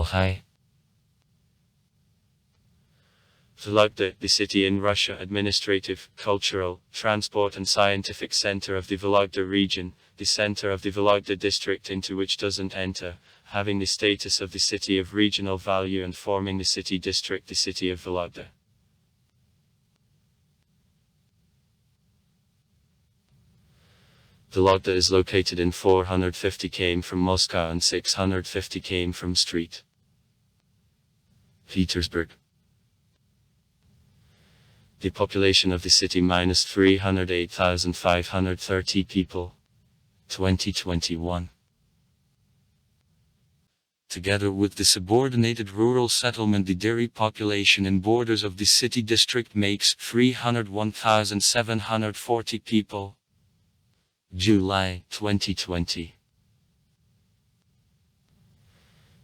Ohio. Vologda, the city in Russia, administrative, cultural, transport and scientific center of the Vologda region, the center of the Vologda district into which doesn't enter, having the status of the city of regional value and forming the city district, the city of Vologda. Vologda is located in 450 km from Moscow and 650 km from St. Petersburg. The population of the city minus 308,530 people. 2021. Together with the subordinated rural settlement, the dairy population in borders of the city district makes 301,740 people. July 2020.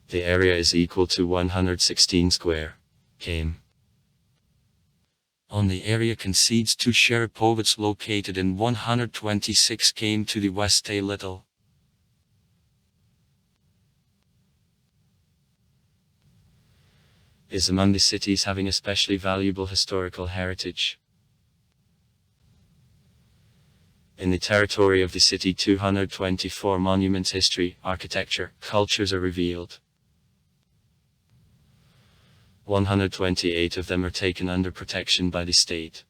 The area is equal to 116 square km. On the area concedes to Sharapovets located in 126 km to the west a little. Is among the cities having especially valuable historical heritage. In the territory of the city 224 monuments, history, architecture, cultures are revealed. 128 of them are taken under protection by the state.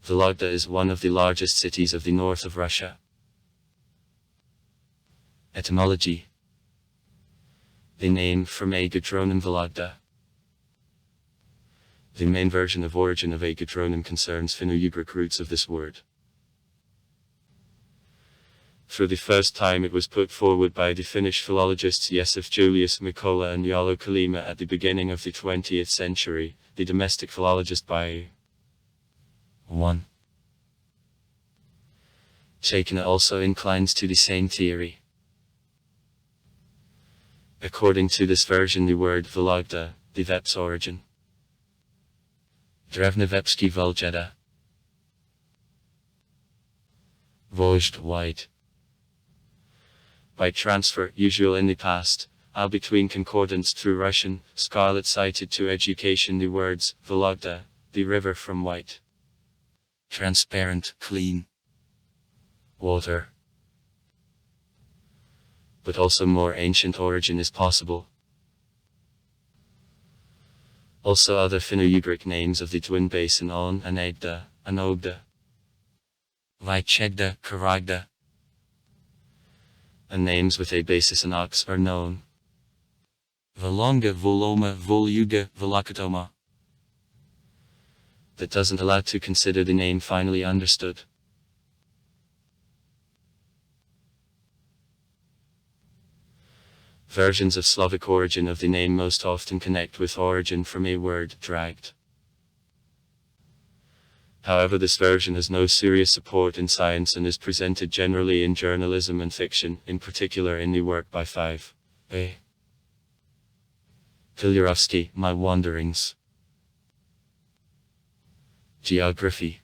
Vologda is one of the largest cities of the north of Russia. Etymology. The name from Agadronim Vologda. The main version of origin of Agadronim concerns Finno-Ugric roots of this word. For the first time it was put forward by the Finnish philologists Yosef Julius Mikola and Yalo Kalima at the beginning of the 20th century, the domestic philologist by 1. Chakana also inclines to the same theory. According to this version, the word Vologda, the Vep's origin. Drevnevepsky Vologda. Vozhd, white. By transfer, usual in the past, between concordance through Russian, Scarlett cited to education the words, Vologda, the river from white. Transparent, clean. Water. But also more ancient origin is possible. Also other Finno-Ugric names of the twin basin On and Egda, and Ogda. Vychegda, Karagda. And names with a basis in Ox are known. Volonga, Voloma, Vologda, Volokatoma. That doesn't allow to consider the name finally understood. Versions of Slavic origin of the name most often connect with origin from a word, dragged. However, this version has no serious support in science and is presented generally in journalism and fiction, in particular in the work by 5. A. Pilyurovsky, My Wanderings. Geography.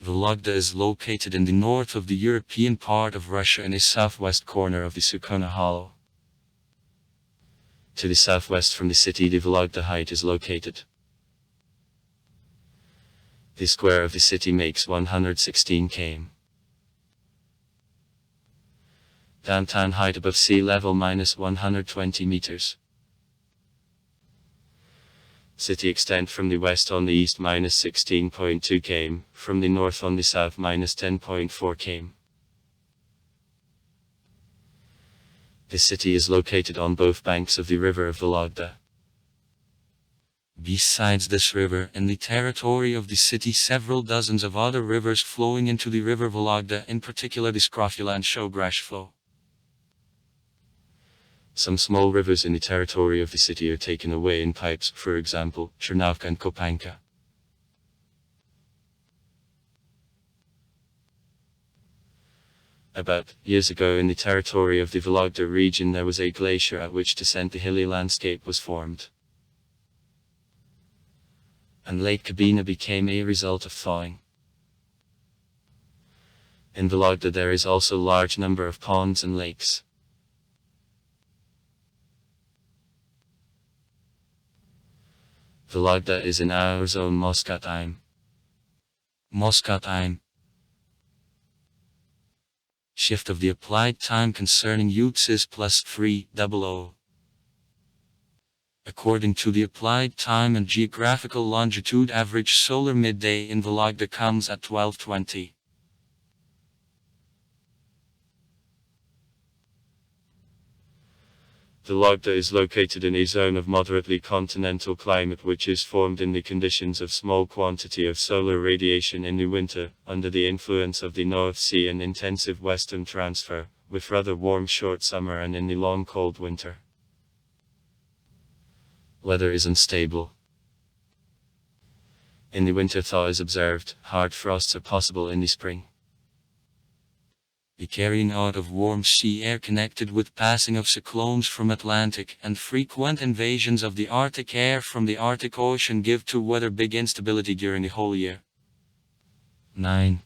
Vologda is located in the north of the European part of Russia in a southwest corner of the Sukhona Hollow. To the southwest from the city, the Vologda Height is located. The square of the city makes 116 km. Downtown height above sea level minus 120 meters. City extent from the west on the east minus 16.2 km, from the north on the south minus 10.4 km. The city is located on both banks of the river of Vologda. Besides this river, in the territory of the city several dozens of other rivers flowing into the river Vologda, in particular the Skrofula and Shogrash flow. Some small rivers in the territory of the city are taken away in pipes, for example, Chernavka and Kopanka. About years ago in the territory of the Vologda region there was a glacier at which descent the hilly landscape was formed. And Lake Kabina became a result of thawing. In Vologda there is also large number of ponds and lakes. Vologda is in our zone Moskatime. Moskatime. Shift of the applied time concerning youths is +300. According to the applied time and geographical longitude, average solar midday in Vologda comes at 12:20. Vologda is located in a zone of moderately continental climate which is formed in the conditions of small quantity of solar radiation in the winter, under the influence of the North Sea and intensive western transfer, with rather warm short summer and in the long cold winter. Weather is unstable. In the winter thaw is observed, hard frosts are possible in the spring. The carrying out of warm sea air connected with passing of cyclones from Atlantic and frequent invasions of the Arctic air from the Arctic Ocean give to weather big instability during the whole year. 9.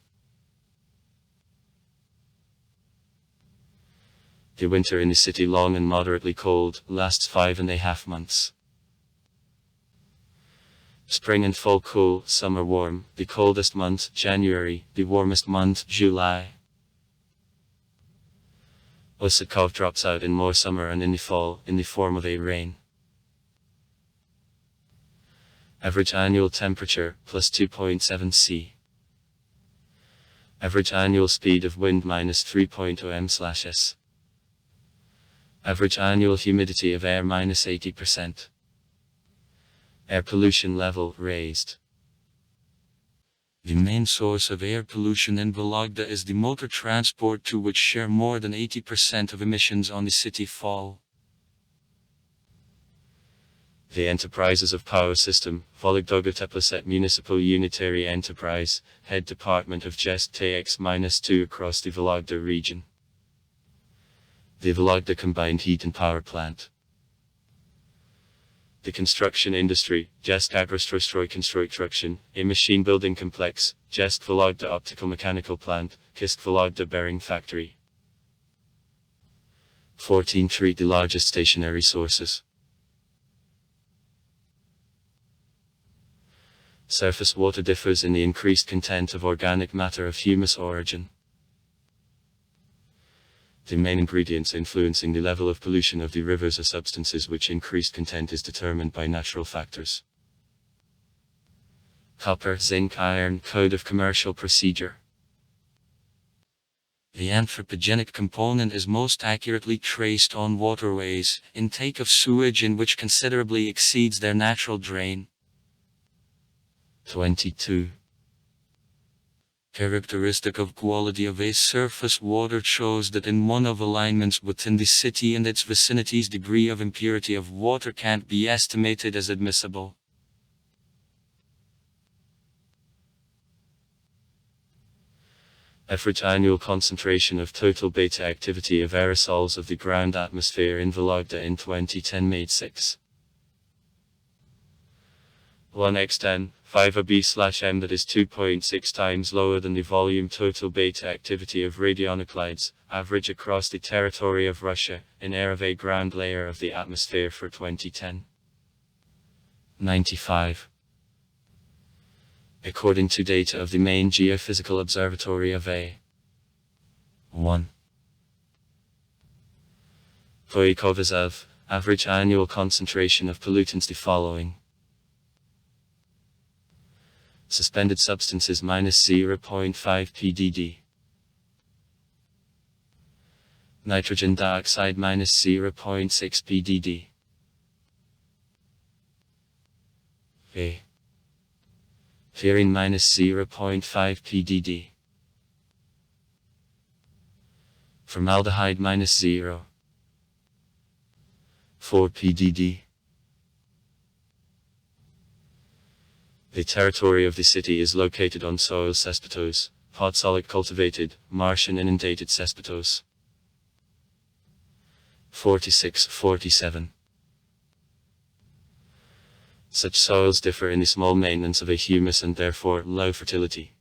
The winter in the city, long and moderately cold, lasts 5.5 months. Spring and fall cool, summer warm, the coldest month January, the warmest month July. Osakov drops out in more summer and in the fall, in the form of a rain. Average annual temperature, +2.7 C. Average annual speed of wind -3.0 m/s. Average annual humidity of air -80%. Air pollution level raised. The main source of air pollution in Vologda is the motor transport, to which share more than 80% of emissions on the city fall. The enterprises of power system, Vologda Teplosset Municipal Unitary Enterprise, head department of Jest TX-2 across the Vologda region. The Vologda Combined Heat and Power Plant. The construction industry, Jest Agrostroy Construction, a machine building complex, Jest Vologda Optical Mechanical Plant, Kist Vologda Bearing Factory. 14. Treat the largest stationary sources. Surface water differs in the increased content of organic matter of humus origin. The main ingredients influencing the level of pollution of the rivers are substances which increased content is determined by natural factors. Copper, zinc, iron. Code of Commercial Procedure. The anthropogenic component is most accurately traced on waterways, intake of sewage in which considerably exceeds their natural drain. 22. Characteristic of quality of a surface water shows that in one of alignments within the city and its vicinities, degree of impurity of water can't be estimated as admissible. Average annual concentration of total beta activity of aerosols of the ground atmosphere in Vologda in 2010 made 6. 1x10, 5ab/m, that is 2.6 times lower than the volume total beta activity of radionuclides, average across the territory of Russia, in air of a ground layer of the atmosphere for 2010. 95. According to data of the main geophysical observatory of A. 1. Voikovazov, average annual concentration of pollutants the following. Suspended substances -0.5 pdd. Nitrogen dioxide -0.6 pdd. A. Fluorine -0.5 pdd. Formaldehyde -0. 4 pdd. The territory of the city is located on soil cesspitoes, podzolic cultivated, marsh and inundated cesspitoes. 46-47. Such soils differ in the small maintenance of a humus and therefore low fertility.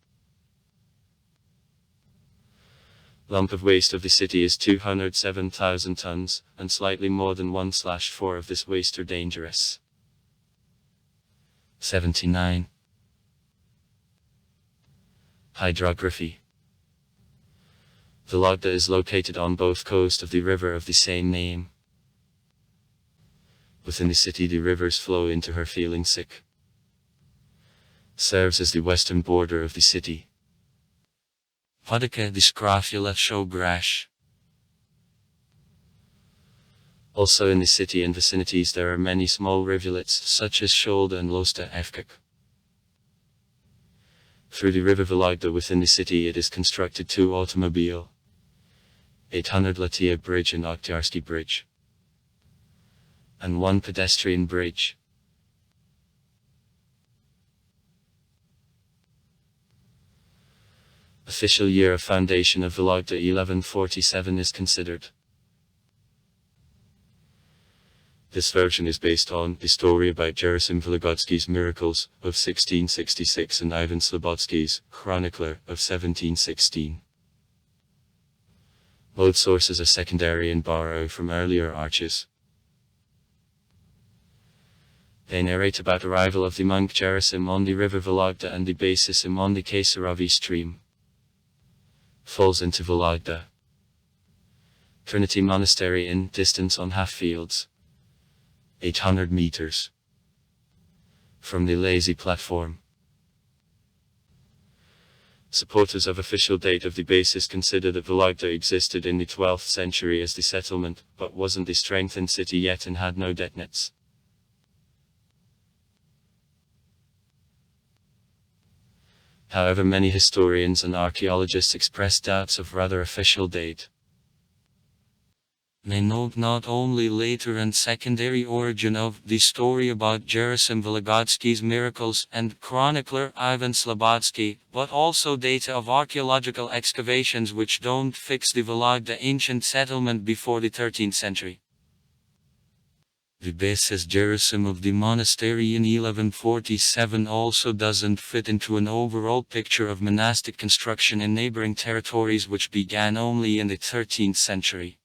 Lump of waste of the city is 207,000 tons, and slightly more than 1/4 of this waste are dangerous. 79. Hydrography. Vologda is located on both coasts of the river of the same name. Within the city the rivers flow into her feeling sick. Serves as the western border of the city. Podika disgrafia Shogrash. Also in the city and vicinities there are many small rivulets such as Vologda and Losta Evkak. Through the river Vologda within the city it is constructed 2 automobile, 800 Latia Bridge and Oktyarski Bridge, and 1 pedestrian bridge. Official year of foundation of Vologda 1147 is considered. This version is based on the story about Gerasim Vologodsky's miracles of 1666 and Ivan Slobodsky's Chronicler of 1716. Both sources are secondary and borrow from earlier arches. They narrate about arrival of the monk Gerasim on the river Vologda and the basisim on the Kasarovi stream. Falls into Vologda. Trinity Monastery in distance on half fields. 800 meters from the lazy platform. Supporters of official date of the basis consider that Vologda existed in the 12th century as the settlement, but wasn't the strengthened city yet and had no debt nets. However, many historians and archaeologists express doubts of rather official date. They note not only later and secondary origin of the story about Gerasim Vologodsky's miracles and chronicler Ivan Slobodsky, but also data of archaeological excavations which don't fix the Vologda ancient settlement before the 13th century. The basis Gerasim of the monastery in 1147 also doesn't fit into an overall picture of monastic construction in neighboring territories which began only in the 13th century.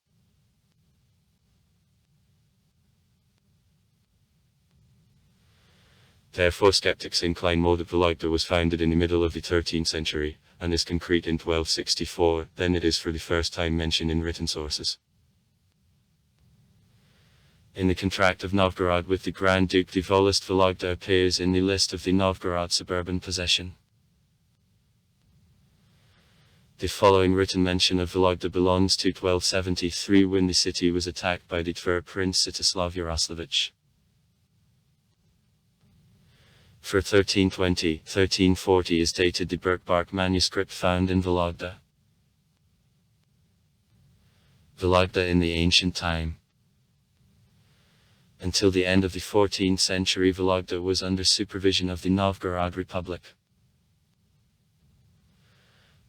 Therefore skeptics incline more that Vologda was founded in the middle of the 13th century, and is concrete in 1264, than it is for the first time mentioned in written sources. In the contract of Novgorod with the Grand Duke the Volist Vologda appears in the list of the Novgorod suburban possession. The following written mention of Vologda belongs to 1273 when the city was attacked by the Tver Prince Svetoslav Yaroslavich. For 1320-1340 is dated the Birkbark manuscript found in Vologda. Vologda in the ancient time. Until the end of the 14th century Vologda was under supervision of the Novgorod Republic.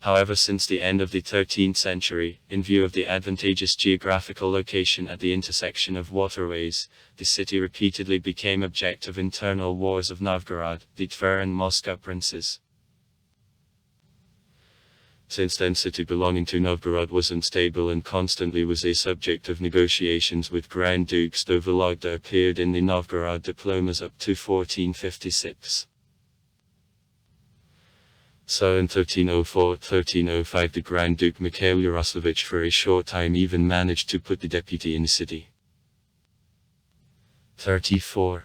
However, since the end of the 13th century, in view of the advantageous geographical location at the intersection of waterways, the city repeatedly became object of internal wars of Novgorod, the Tver and Moscow princes. Since then city belonging to Novgorod was unstable and constantly was a subject of negotiations with Grand Dukes, though Vologda appeared in the Novgorod diplomas up to 1456. So in 1304-1305 the Grand Duke Mikhail Yaroslavich for a short time even managed to put the deputy in the city. 34.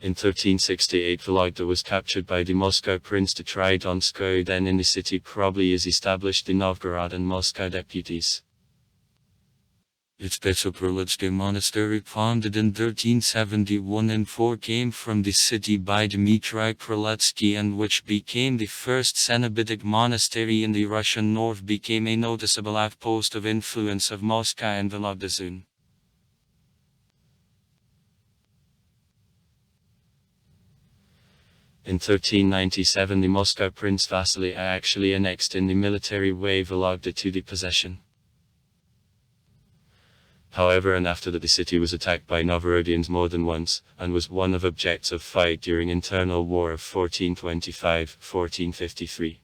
In 1368 Vologda was captured by the Moscow Prince Dmitry Donskoy. Then in the city probably is established the Novgorod and Moscow deputies. Its Petropavlovsky monastery, founded in 1371 and 4, came from the city by Dmitry Krolutsky and which became the first Cenobitic monastery in the Russian north, became a noticeable outpost of influence of Moscow and Vologda soon. In 1397 the Moscow Prince Vasily actually annexed in the military way Vologda to the possession. However, and after that the city was attacked by Novgorodians more than once, and was one of objects of fight during internal war of 1425-1453.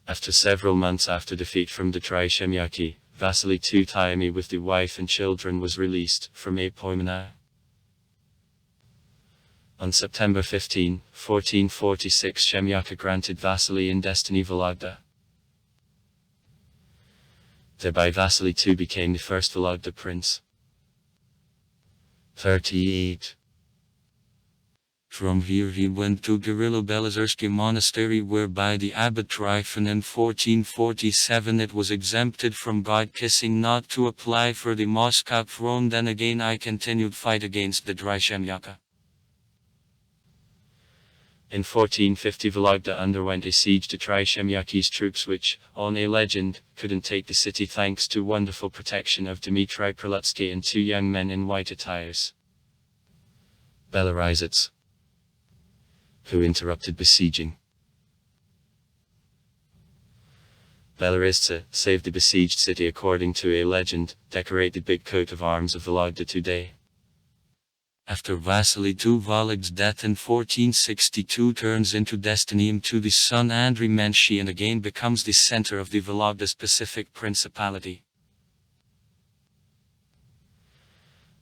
After several months after defeat from Dmitry Shemyaki, Vasily II with the wife and children was released from Apoimana. On September 15, 1446 Shemyaka granted Vasily in destiny Vologda. Thereby Vasily II became the first Vologda prince. 38. From here he went to Kirilo-Belozersky monastery, whereby the abbot Tryphon in 1447 it was exempted from god-kissing not to apply for the Moscow throne. Then again I continued fight against the Dry Shemyaka. In 1450 Vologda underwent a siege to try Shemyaki's troops which, on a legend, couldn't take the city thanks to wonderful protection of Dmitry Prelutsky and two young men in white attires. Belarizets, who interrupted besieging. Belarizets saved the besieged city according to a legend, decorate the big coat of arms of Vologda today. After Vasily II Vologda's death in 1462 turns into destiny to the son Andrei Menshi and again becomes the center of the Vologda Pacific Principality.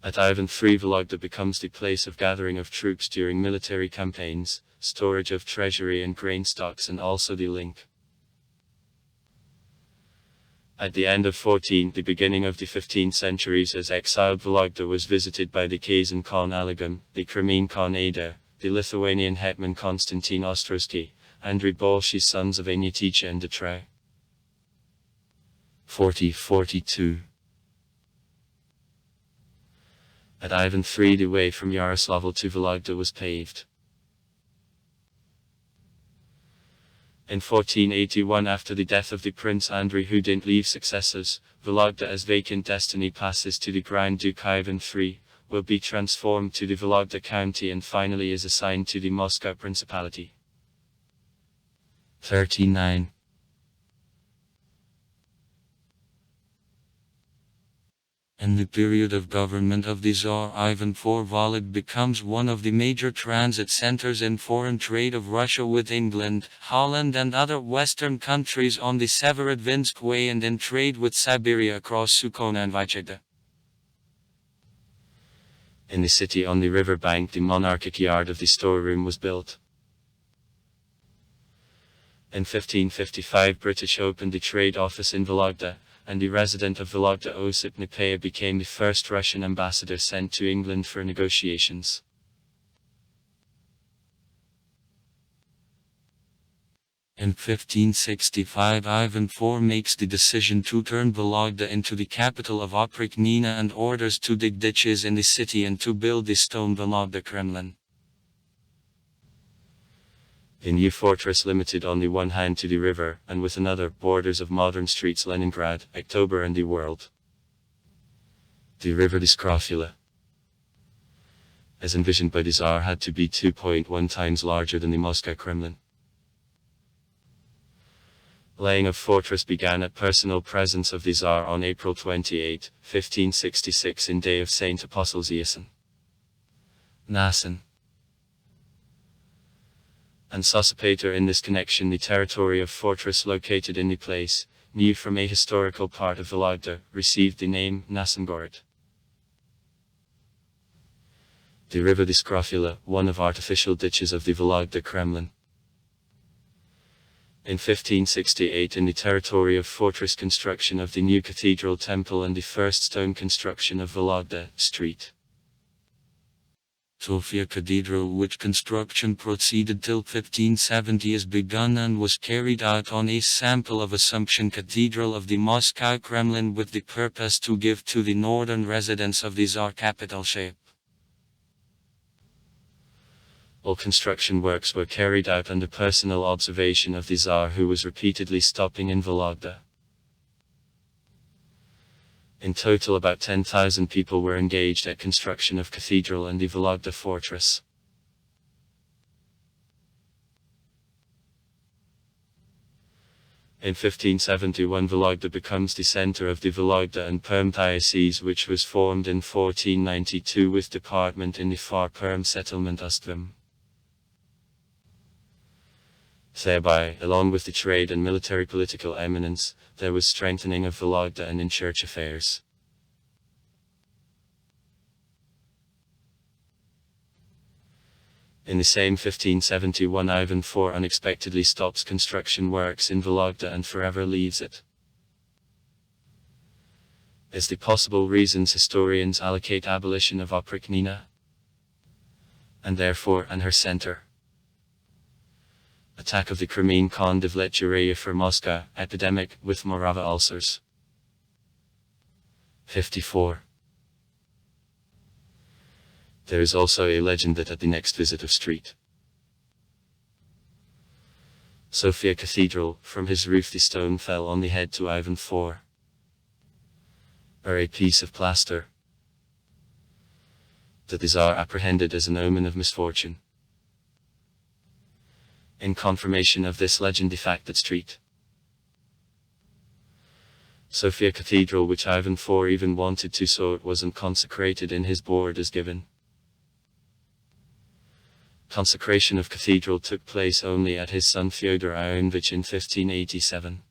At Ivan III Vologda becomes the place of gathering of troops during military campaigns, storage of treasury and grain stocks, and also the link. At the end of the beginning of the 15th centuries, as exiled Vologda was visited by the Kazan Khan Aligam, the Crimean Khan Ada, the Lithuanian hetman Konstantin Ostrowski, Andrei Bolshi's sons of Anyaticha and Detrau. 42. At Ivan III the way from Yaroslavl to Vologda was paved. In 1481, after the death of the Prince Andrei who didn't leave successors, Vologda as vacant destiny passes to the Grand Duke Ivan III, will be transformed to the Vologda county and finally is assigned to the Moscow Principality. 39. In the period of government of the Tsar Ivan IV, Vologda becomes one of the major transit centers in foreign trade of Russia with England, Holland and other Western countries on the Severodvinsk Way, and in trade with Siberia across Sukhona and Vychegda. In the city on the river bank the monarchic yard of the storeroom was built. In 1555 British opened the trade office in Vologda, and the resident of Vologda Osip Nepeya became the first Russian ambassador sent to England for negotiations. In 1565 Ivan IV makes the decision to turn Vologda into the capital of Opryknina and orders to dig ditches in the city and to build the stone Vologda Kremlin. A new fortress limited on the one hand to the river, and with another, borders of modern streets Leningrad, October and the world. The river Diskrofula, as envisioned by the Tsar, had to be 2.1 times larger than the Moscow Kremlin. Laying of fortress began at personal presence of the Tsar on April 28, 1566 in day of Saint Apostles Iason. Nasan and Sosapater. In this connection the territory of fortress located in the place, new from a historical part of Vologda, received the name Nasangorod. The river Diskrofula, one of artificial ditches of the Vologda Kremlin. In 1568 in the territory of fortress construction of the new cathedral temple and the first stone construction of Vologda Street. Sofia Cathedral, which construction proceeded till 1570, is begun and was carried out on a sample of Assumption Cathedral of the Moscow Kremlin with the purpose to give to the northern residents of the Tsar capital shape. All construction works were carried out under personal observation of the Tsar, who was repeatedly stopping in Vologda. In total about 10,000 people were engaged at construction of cathedral and the Vologda fortress. In 1571 Vologda becomes the center of the Vologda and Perm diocese, which was formed in 1492 with department in the far Perm settlement Ustvam. Thereby, along with the trade and military political eminence, there was strengthening of Vologda and in church affairs. In the same 1571 Ivan IV unexpectedly stops construction works in Vologda and forever leaves it. As the possible reasons historians allocate abolition of Oprichnina, and therefore and her center. Attack of the Crimean Khan Devletcheraya for Moscow, epidemic, with Morava ulcers. 54. There is also a legend that at the next visit of St. Sophia Cathedral, from his roof the stone fell on the head to Ivan IV. Or a piece of plaster. That the Tsar apprehended as an omen of misfortune. In confirmation of this legend, the fact that St. Sophia Cathedral, which Ivan IV even wanted to so it wasn't consecrated in his board, is given. Consecration of cathedral took place only at his son Fyodor Ionovich in 1587.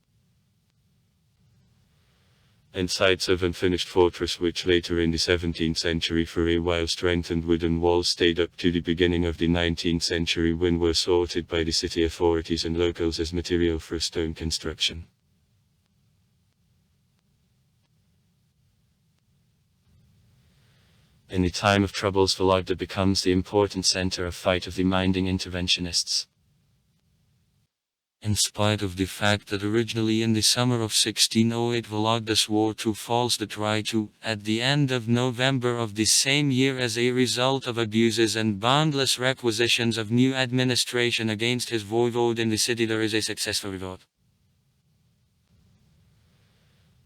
And sites of unfinished fortress which later in the 17th century for a while strengthened wooden walls stayed up to the beginning of the 19th century when were sorted by the city authorities and locals as material for stone construction. In the time of troubles, Vologda becomes the important center of fight of the minding interventionists. In spite of the fact that originally in the summer of 1608 Vologda swore to falls the try to, at the end of November of the same year as a result of abuses and boundless requisitions of new administration against his voivode in the city, there is a successful revolt.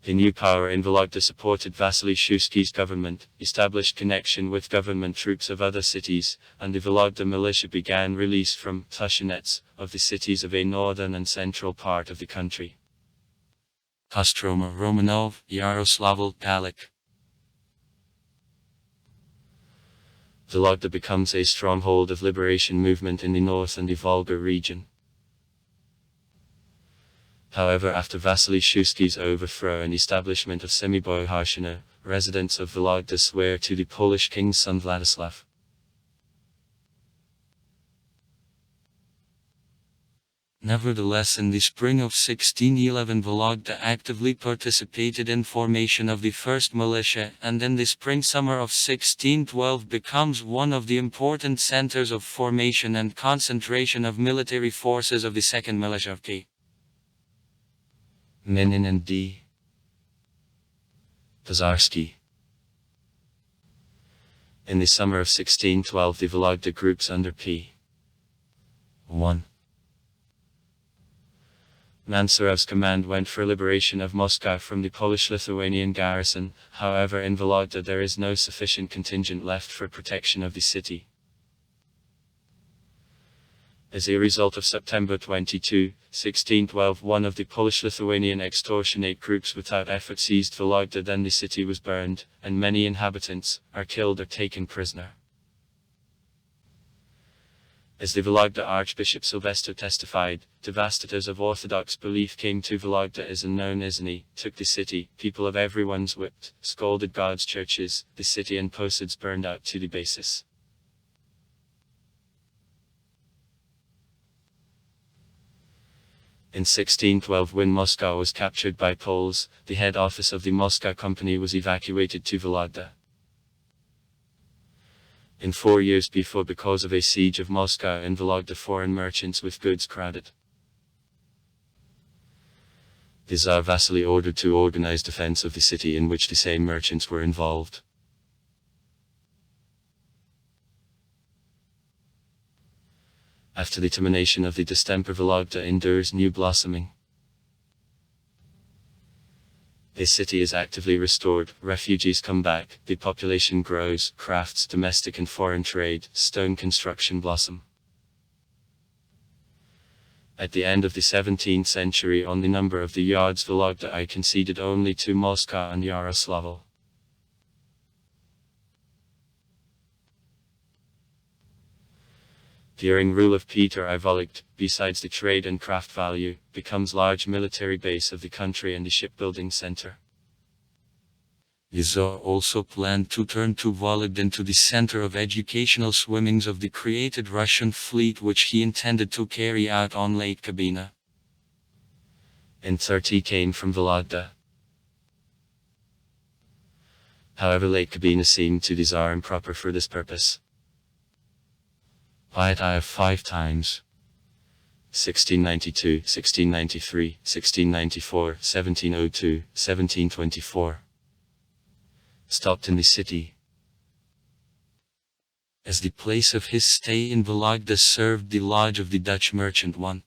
The new power in Vologda supported Vasily Shuisky's government, established connection with government troops of other cities, and the Vologda militia began release from Tushanets of the cities of a northern and central part of the country. Kostroma, Romanov, Yaroslavl, Galek. Vologda becomes a stronghold of liberation movement in the north and the Volga region. However, after Vasily Shuisky's overthrow and establishment of Semiboyharshina, residents of Vologda swear to the Polish king's son Vladislav. Nevertheless, in the spring of 1611 Vologda actively participated in formation of the first militia, and in the spring-summer of 1612 becomes one of the important centers of formation and concentration of military forces of the second militia of K. Minin and D. Pozarsky. In the summer of 1612 the Vologda groups under P. 1. Mansurev's command went for liberation of Moscow from the Polish-Lithuanian garrison. However, in Vologda there is no sufficient contingent left for protection of the city. As a result of September 22, 1612, one of the Polish-Lithuanian extortionate groups without effort seized Vologda. Then the city was burned, and many inhabitants are killed or taken prisoner. As the Vologda Archbishop Sylvester testified, devastators of Orthodox belief came to Vologda as unknown Izny, took the city, people of everyone's whipped, scolded God's churches, the city and posades burned out to the basis. In 1612, when Moscow was captured by Poles, the head office of the Moscow Company was evacuated to Vologda. In 4 years before, because of a siege of Moscow and Vologda, foreign merchants with goods crowded. The Tsar Vasily ordered to organize defense of the city, in which the same merchants were involved. After the termination of the distemper, Vologda endures new blossoming. The city is actively restored, refugees come back, the population grows, crafts, domestic and foreign trade, stone construction blossom. At the end of the 17th century, on the number of the yards Vologda I conceded only to Moscow and Yaroslavl. During rule of Peter I Vologda, besides the trade and craft value, becomes large military base of the country and the shipbuilding center. The Tsar also planned to turn to Vologda into the center of educational swimmings of the created Russian fleet, which he intended to carry out on Lake Kabina. In 30 came from Vologda. However, Lake Kabina seemed to the Tsar improper for this purpose. By it I have 5 times. 1692, 1693, 1694, 1702, 1724. Stopped in the city. As the place of his stay in Vologda served the lodge of the Dutch merchant one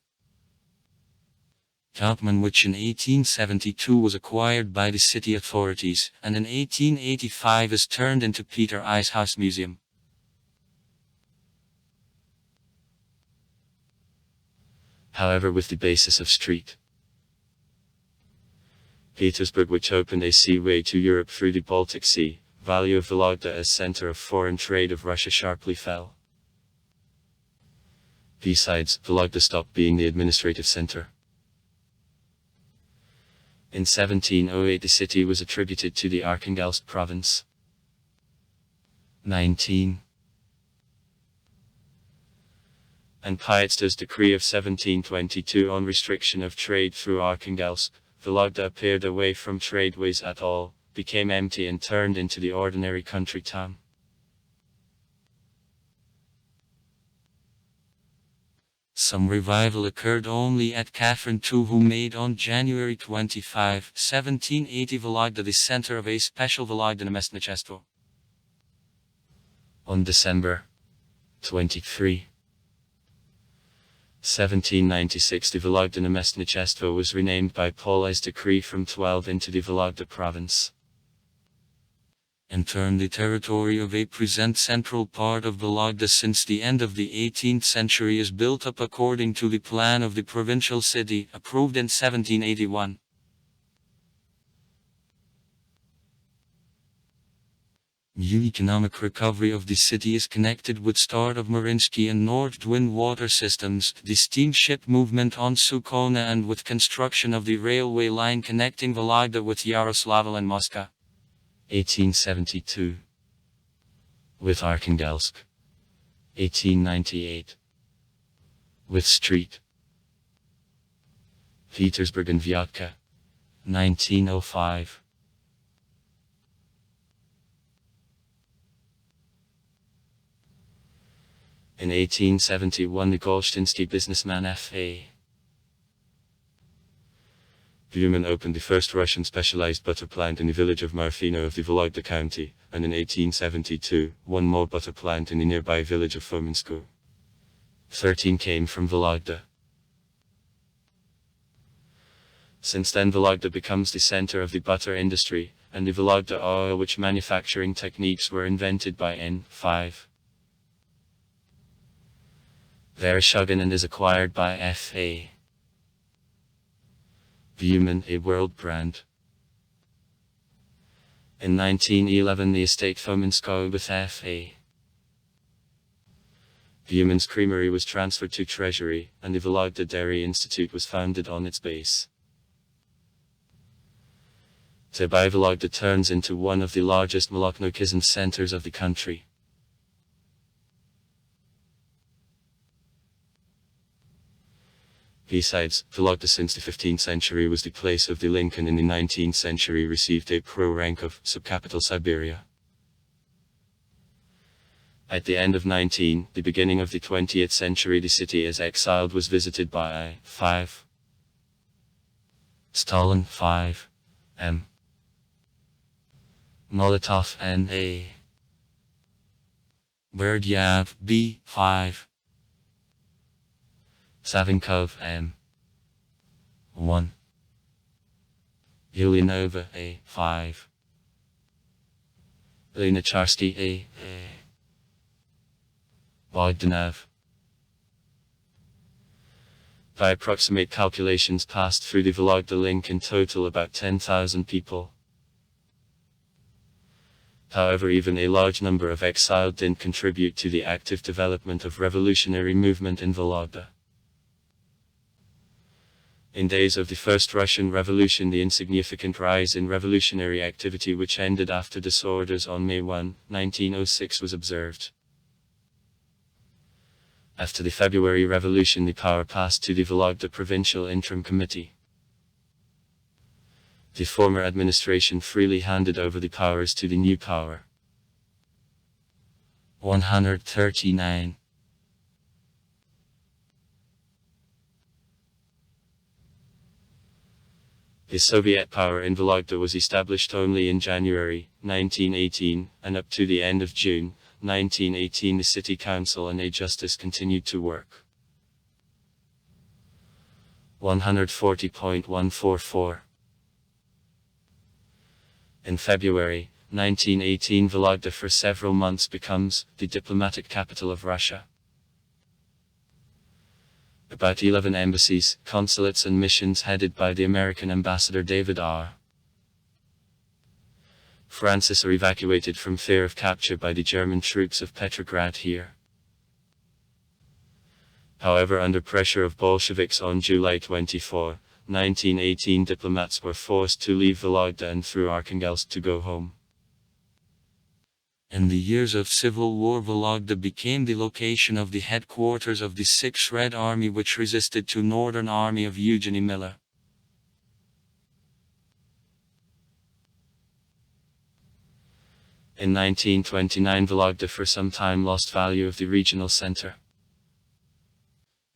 Kaupman, which in 1872 was acquired by the city authorities, and in 1885 is turned into Peter I's House Museum. However, with the basis of St. Petersburg, which opened a seaway to Europe through the Baltic Sea, value of Vologda as center of foreign trade of Russia sharply fell. Besides, Vologda stopped being the administrative center. In 1708 the city was attributed to the Arkhangelsk province. 19. And Pietsta's decree of 1722 on restriction of trade through Arkhangelsk, Vologda appeared away from tradeways at all, became empty and turned into the ordinary country town. Some revival occurred only at Catherine II, who made on January 25, 1780 Vologda the center of a special Vologda namestnichestvo. On December 23, 1796 the Vologda namestnichestvo was renamed by Paul's decree from 12 into the Vologda province. And turned the territory of a present central part of Vologda since the end of the 18th century is built up according to the plan of the provincial city, approved in 1781. New economic recovery of the city is connected with start of Mariinsky and Nord-Dwin water systems, the steamship movement on Sukona, and with construction of the railway line connecting Vologda with Yaroslavl and Moscow. 1872. With Arkhangelsk. 1898. With St. Petersburg and Vyatka. 1905. In 1871 the Golstinsky businessman F.A. Buman opened the first Russian specialized butter plant in the village of Marfino of the Vologda county, and in 1872, one more butter plant in the nearby village of Fominsko. 13 came from Vologda. Since then Vologda becomes the center of the butter industry, and the Vologda oil, which manufacturing techniques were invented by N5. Vereshchagin and is acquired by F.A. Buman, a world brand. In 1911 the estate Fominsko with F.A. Buman's creamery was transferred to Treasury, and the Vologda Dairy Institute was founded on its base. Thereby Vologda turns into one of the largest Moloknokism centers of the country. Besides, Vologda since the 15th century was the place of the link, and in the 19th century received a pro-rank of subcapital Siberia. At the end of the beginning of the 20th century the city as exiled was visited by 5. Stalin 5. M. Molotov N.A. Berdyaev B. 5. Savinkov M. 1. Ulyanova A. 5. Lunacharsky A. Bogdanov. By approximate calculations passed through the Vologda link in total about 10,000 people. However, even a large number of exiled didn't contribute to the active development of revolutionary movement in Vologda. In days of the First Russian Revolution, the insignificant rise in revolutionary activity which ended after disorders on May 1, 1906 was observed. After the February Revolution, the power passed to the Vologda Provincial Interim Committee. The former administration freely handed over the powers to the new power. 139. The Soviet power in Vologda was established only in January 1918, and up to the end of June 1918 the city council and a justice continued to work. 140.144. In February 1918, Vologda for several months becomes the diplomatic capital of Russia. About 11 embassies, consulates and missions headed by the American ambassador David R. Francis are evacuated from fear of capture by the German troops of Petrograd here. However, under pressure of Bolsheviks on July 24, 1918, diplomats were forced to leave Vologda and through Arkhangelsk to go home. In the years of civil war, Vologda became the location of the headquarters of the 6th Red Army, which resisted to Northern Army of Eugenie Miller. In 1929, Vologda for some time lost value of the regional center.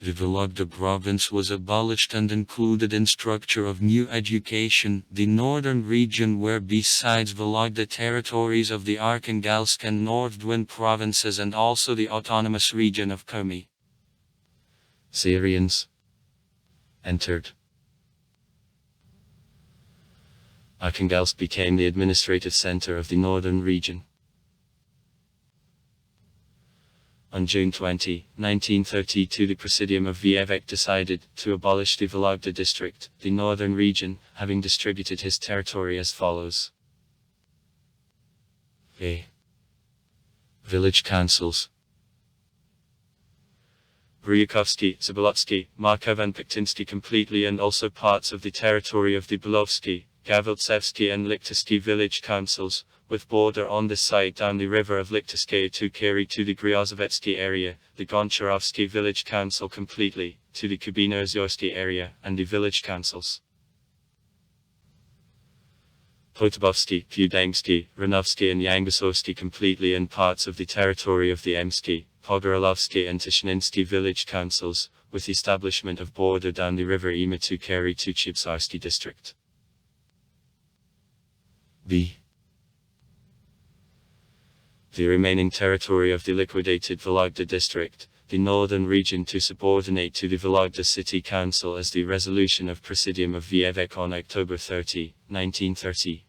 The Vologda province was abolished and included in structure of new education. The northern region, where besides Vologda territories of the Arkhangelsk and North Don provinces and also the autonomous region of Komi. Syrians entered. Arkhangelsk became the administrative center of the northern region. On June 20, 1932, the Presidium of Vievek decided to abolish the Vologda district, the northern region, having distributed his territory as follows. A. Village councils: Bryukovsky, Zabolotsky, Markov and Piktinsky completely, and also parts of the territory of the Bulovsky, Gaviltsevsky and Lichtisky village councils, with border on this side down the river of Lichtiskaya to carry to the Gryazovetsky area, the Goncharovsky village council completely, to the Kubino-Ozyorsky area, and the village councils. Potobovsky, Pudangsky, Ranovsky and Yangasovsky completely, and parts of the territory of the Emsky, Pogorilovsky and Tishninsky village councils, with establishment of border down the river Ima to carry to Chibsarsky district. B. The remaining territory of the liquidated Vologda district, the northern region, to subordinate to the Vologda City Council as the resolution of Presidium of Vievek on October 30, 1930.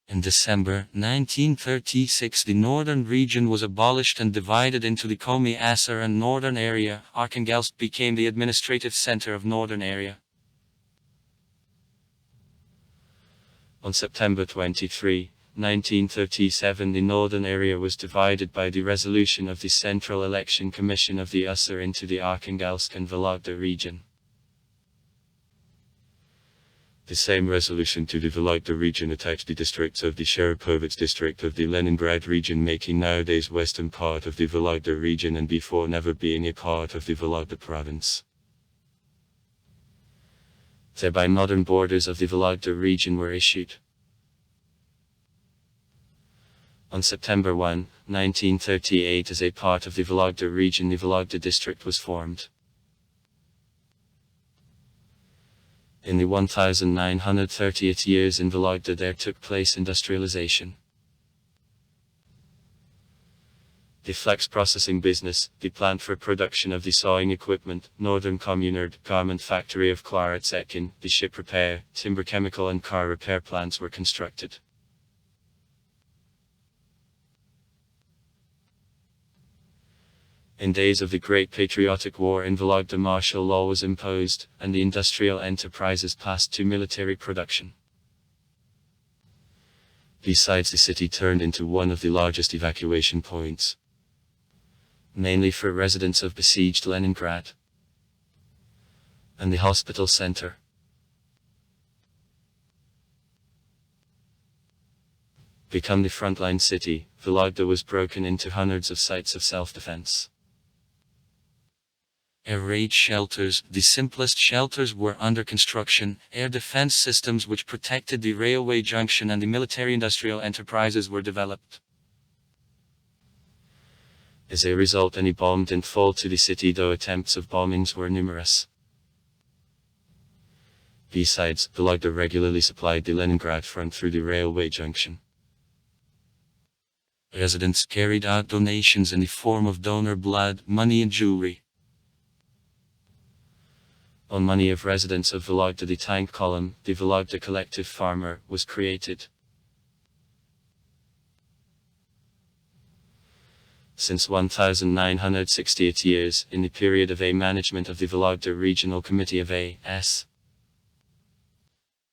In December 1936, the northern region was abolished and divided into the Komi Asar and northern area. Arkhangelsk became the administrative center of northern area. On September 23, 1937, the northern area was divided by the resolution of the Central Election Commission of the Asar into the Arkhangelsk and Vologda region. The same resolution to the Vologda region attached the districts of the Sharapovets district of the Leningrad region, making nowadays western part of the Vologda region and before never being a part of the Vologda province. Thereby modern borders of the Vologda region were issued. On September 1, 1938, as a part of the Vologda region, the Vologda district was formed. In the 1930th years in Vologda there took place industrialization. The flax processing business, the plant for production of the sawing equipment, Northern Kommunard, garment factory of Klaretsetkin, the ship repair, timber chemical and car repair plants were constructed. In days of the Great Patriotic War in Vologda, martial law was imposed, and the industrial enterprises passed to military production. Besides, the city turned into one of the largest evacuation points, mainly for residents of besieged Leningrad, and the hospital center. Become the frontline city, Vologda was broken into hundreds of sites of self-defense. Air raid shelters, the simplest shelters, were under construction. Air defense systems which protected the railway junction and the military-industrial enterprises were developed. As a result, any bomb didn't fall to the city, though attempts of bombings were numerous. Besides, Vologda regularly supplied the Leningrad front through the railway junction. Residents carried out donations in the form of donor blood, money and jewelry. On money of residents of Vologda, the tank column, the Vologda Collective Farmer, was created. Since 1968 years, in the period of a management of the Vologda Regional Committee of A.S.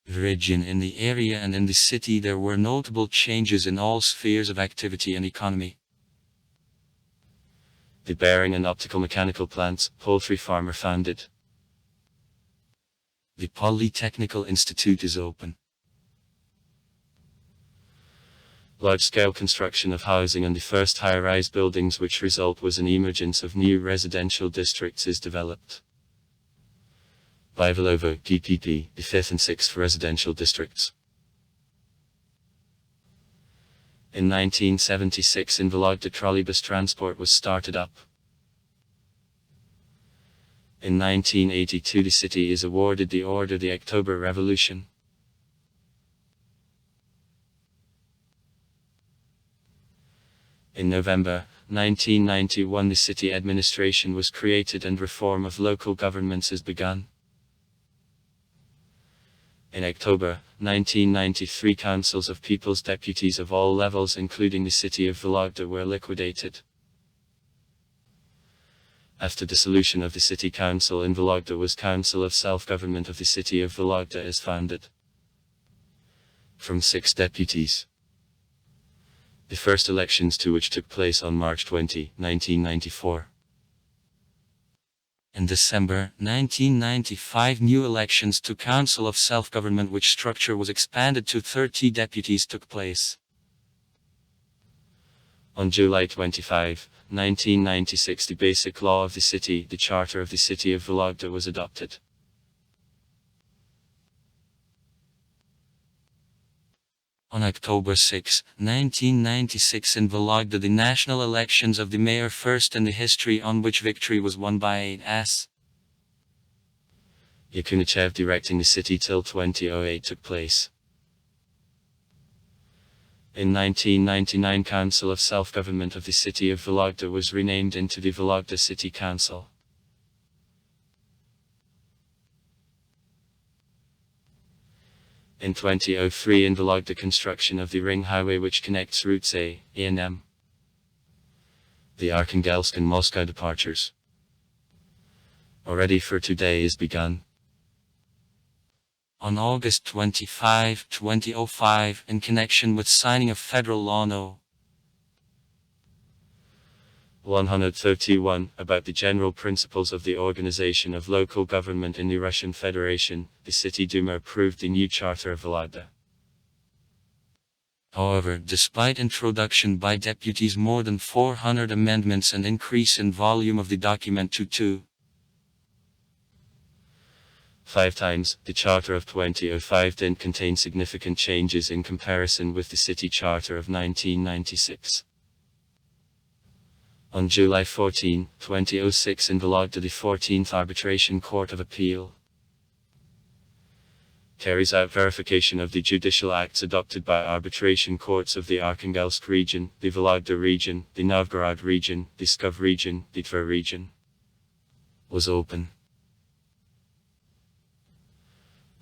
region, in the area and in the city there were notable changes in all spheres of activity and economy. The bearing and optical mechanical plants, poultry farmer founded. The Polytechnical Institute is open. Large-scale construction of housing and the first high-rise buildings, which result was an emergence of new residential districts, is developed. By Vologda, PPP, the 5th and 6th residential districts. In 1976 in Vologda, trolleybus transport was started up. In 1982 the city is awarded the Order the October Revolution. In November 1991 the city administration was created and reform of local governments is begun. In October 1993 councils of people's deputies of all levels including the city of Vologda were liquidated. After dissolution of the city council in Vologda was Council of Self-Government of the city of Vologda is founded. From 6 deputies. The first elections to which took place on March 20, 1994. In December 1995 new elections to Council of Self-Government, which structure was expanded to 30 deputies, took place. On July 25, 1996 the basic law of the city, the Charter of the City of Vologda, was adopted. On October 6, 1996 in Vologda the national elections of the mayor, first in the history on which victory was won by A.S. Yakunichev directing the city till 2008 took place. In 1999 Council of Self-Government of the city of Vologda was renamed into the Vologda City Council. In 2003 in Vologda construction of the ring highway which connects routes A and M. The Arkhangelsk and Moscow departures. Already for today is begun. On August 25, 2005, in connection with signing of Federal Law No. 131, about the general principles of the organization of local government in the Russian Federation, the City Duma approved the new Charter of Vologda. However, despite introduction by deputies more than 400 amendments and increase in volume of the document to 2.5 times, the Charter of 2005 didn't contain significant changes in comparison with the City Charter of 1996. On July 14, 2006 in Vologda the 14th Arbitration Court of Appeal carries out verification of the judicial acts adopted by arbitration courts of the Arkhangelsk region, the Vologda region, the Novgorod region, the Pskov region, the Tver region. Was open.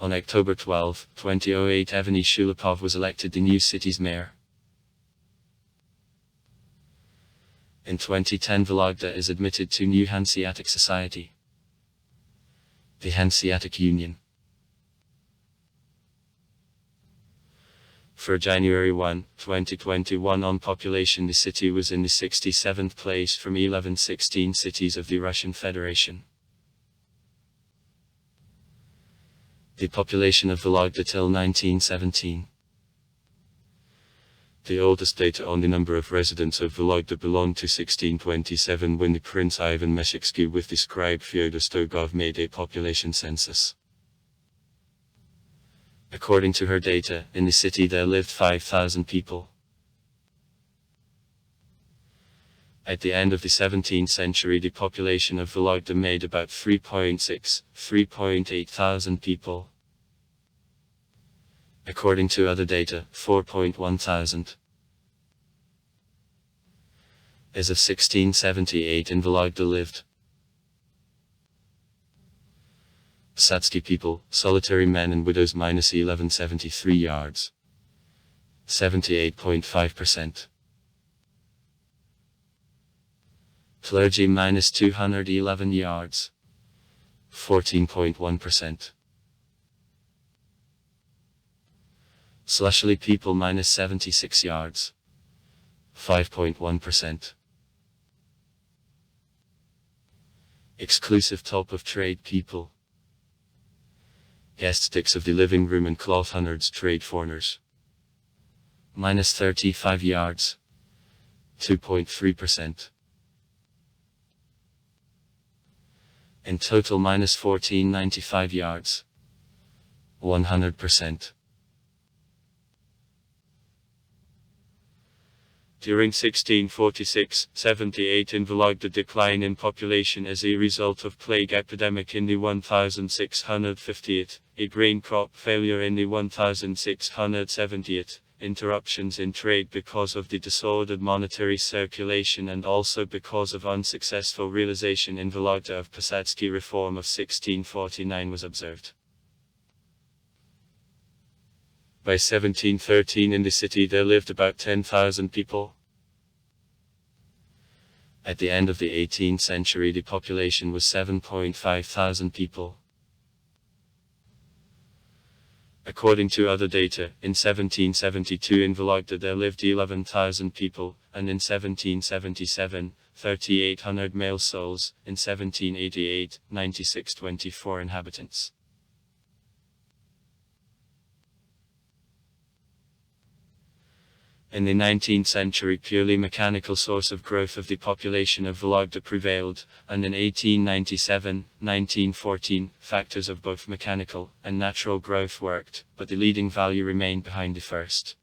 On October 12, 2008 Evgeny Shulapov was elected the new city's mayor. In 2010 Vologda is admitted to new Hanseatic Society. The Hanseatic Union. For January 1, 2021 on population, the city was in the 67th place from 1116 cities of the Russian Federation. The population of Vologda till 1917. The oldest data on the number of residents of Vologda belonged to 1627, when the Prince Ivan Meshitsky with the scribe Fyodor Stogov made a population census. According to her data, in the city there lived 5,000 people. At the end of the 17th century, the population of Vologda made about 3.8 thousand people. According to other data, 4.1 thousand. As of 1678 in Vologda lived Satsky people, solitary men and widows minus 1173 yards. 78.5%. Clergy minus 211 yards. 14.1%. Slushly people minus 76 yards. 5.1%. Exclusive top of trade people. Guest sticks of the living room and cloth hundreds trade foreigners. Minus 35 yards. 2.3%. In total minus 1495 yards. 100%. During 1646-78 in Vologda, decline in population as a result of plague epidemic in the 1650th, a grain crop failure in the 1670th, interruptions in trade because of the disordered monetary circulation and also because of unsuccessful realization in Vologda of Posadsky reform of 1649 was observed. By 1713 in the city there lived about 10,000 people. At the end of the 18th century the population was 7.5 thousand people. According to other data, in 1772 in Vologda there lived 11,000 people, and in 1777, 3,800 male souls, in 1788, 9,624 inhabitants. In the 19th century purely mechanical source of growth of the population of Vologda prevailed, and in 1897-1914 factors of both mechanical and natural growth worked, but the leading value remained behind the first.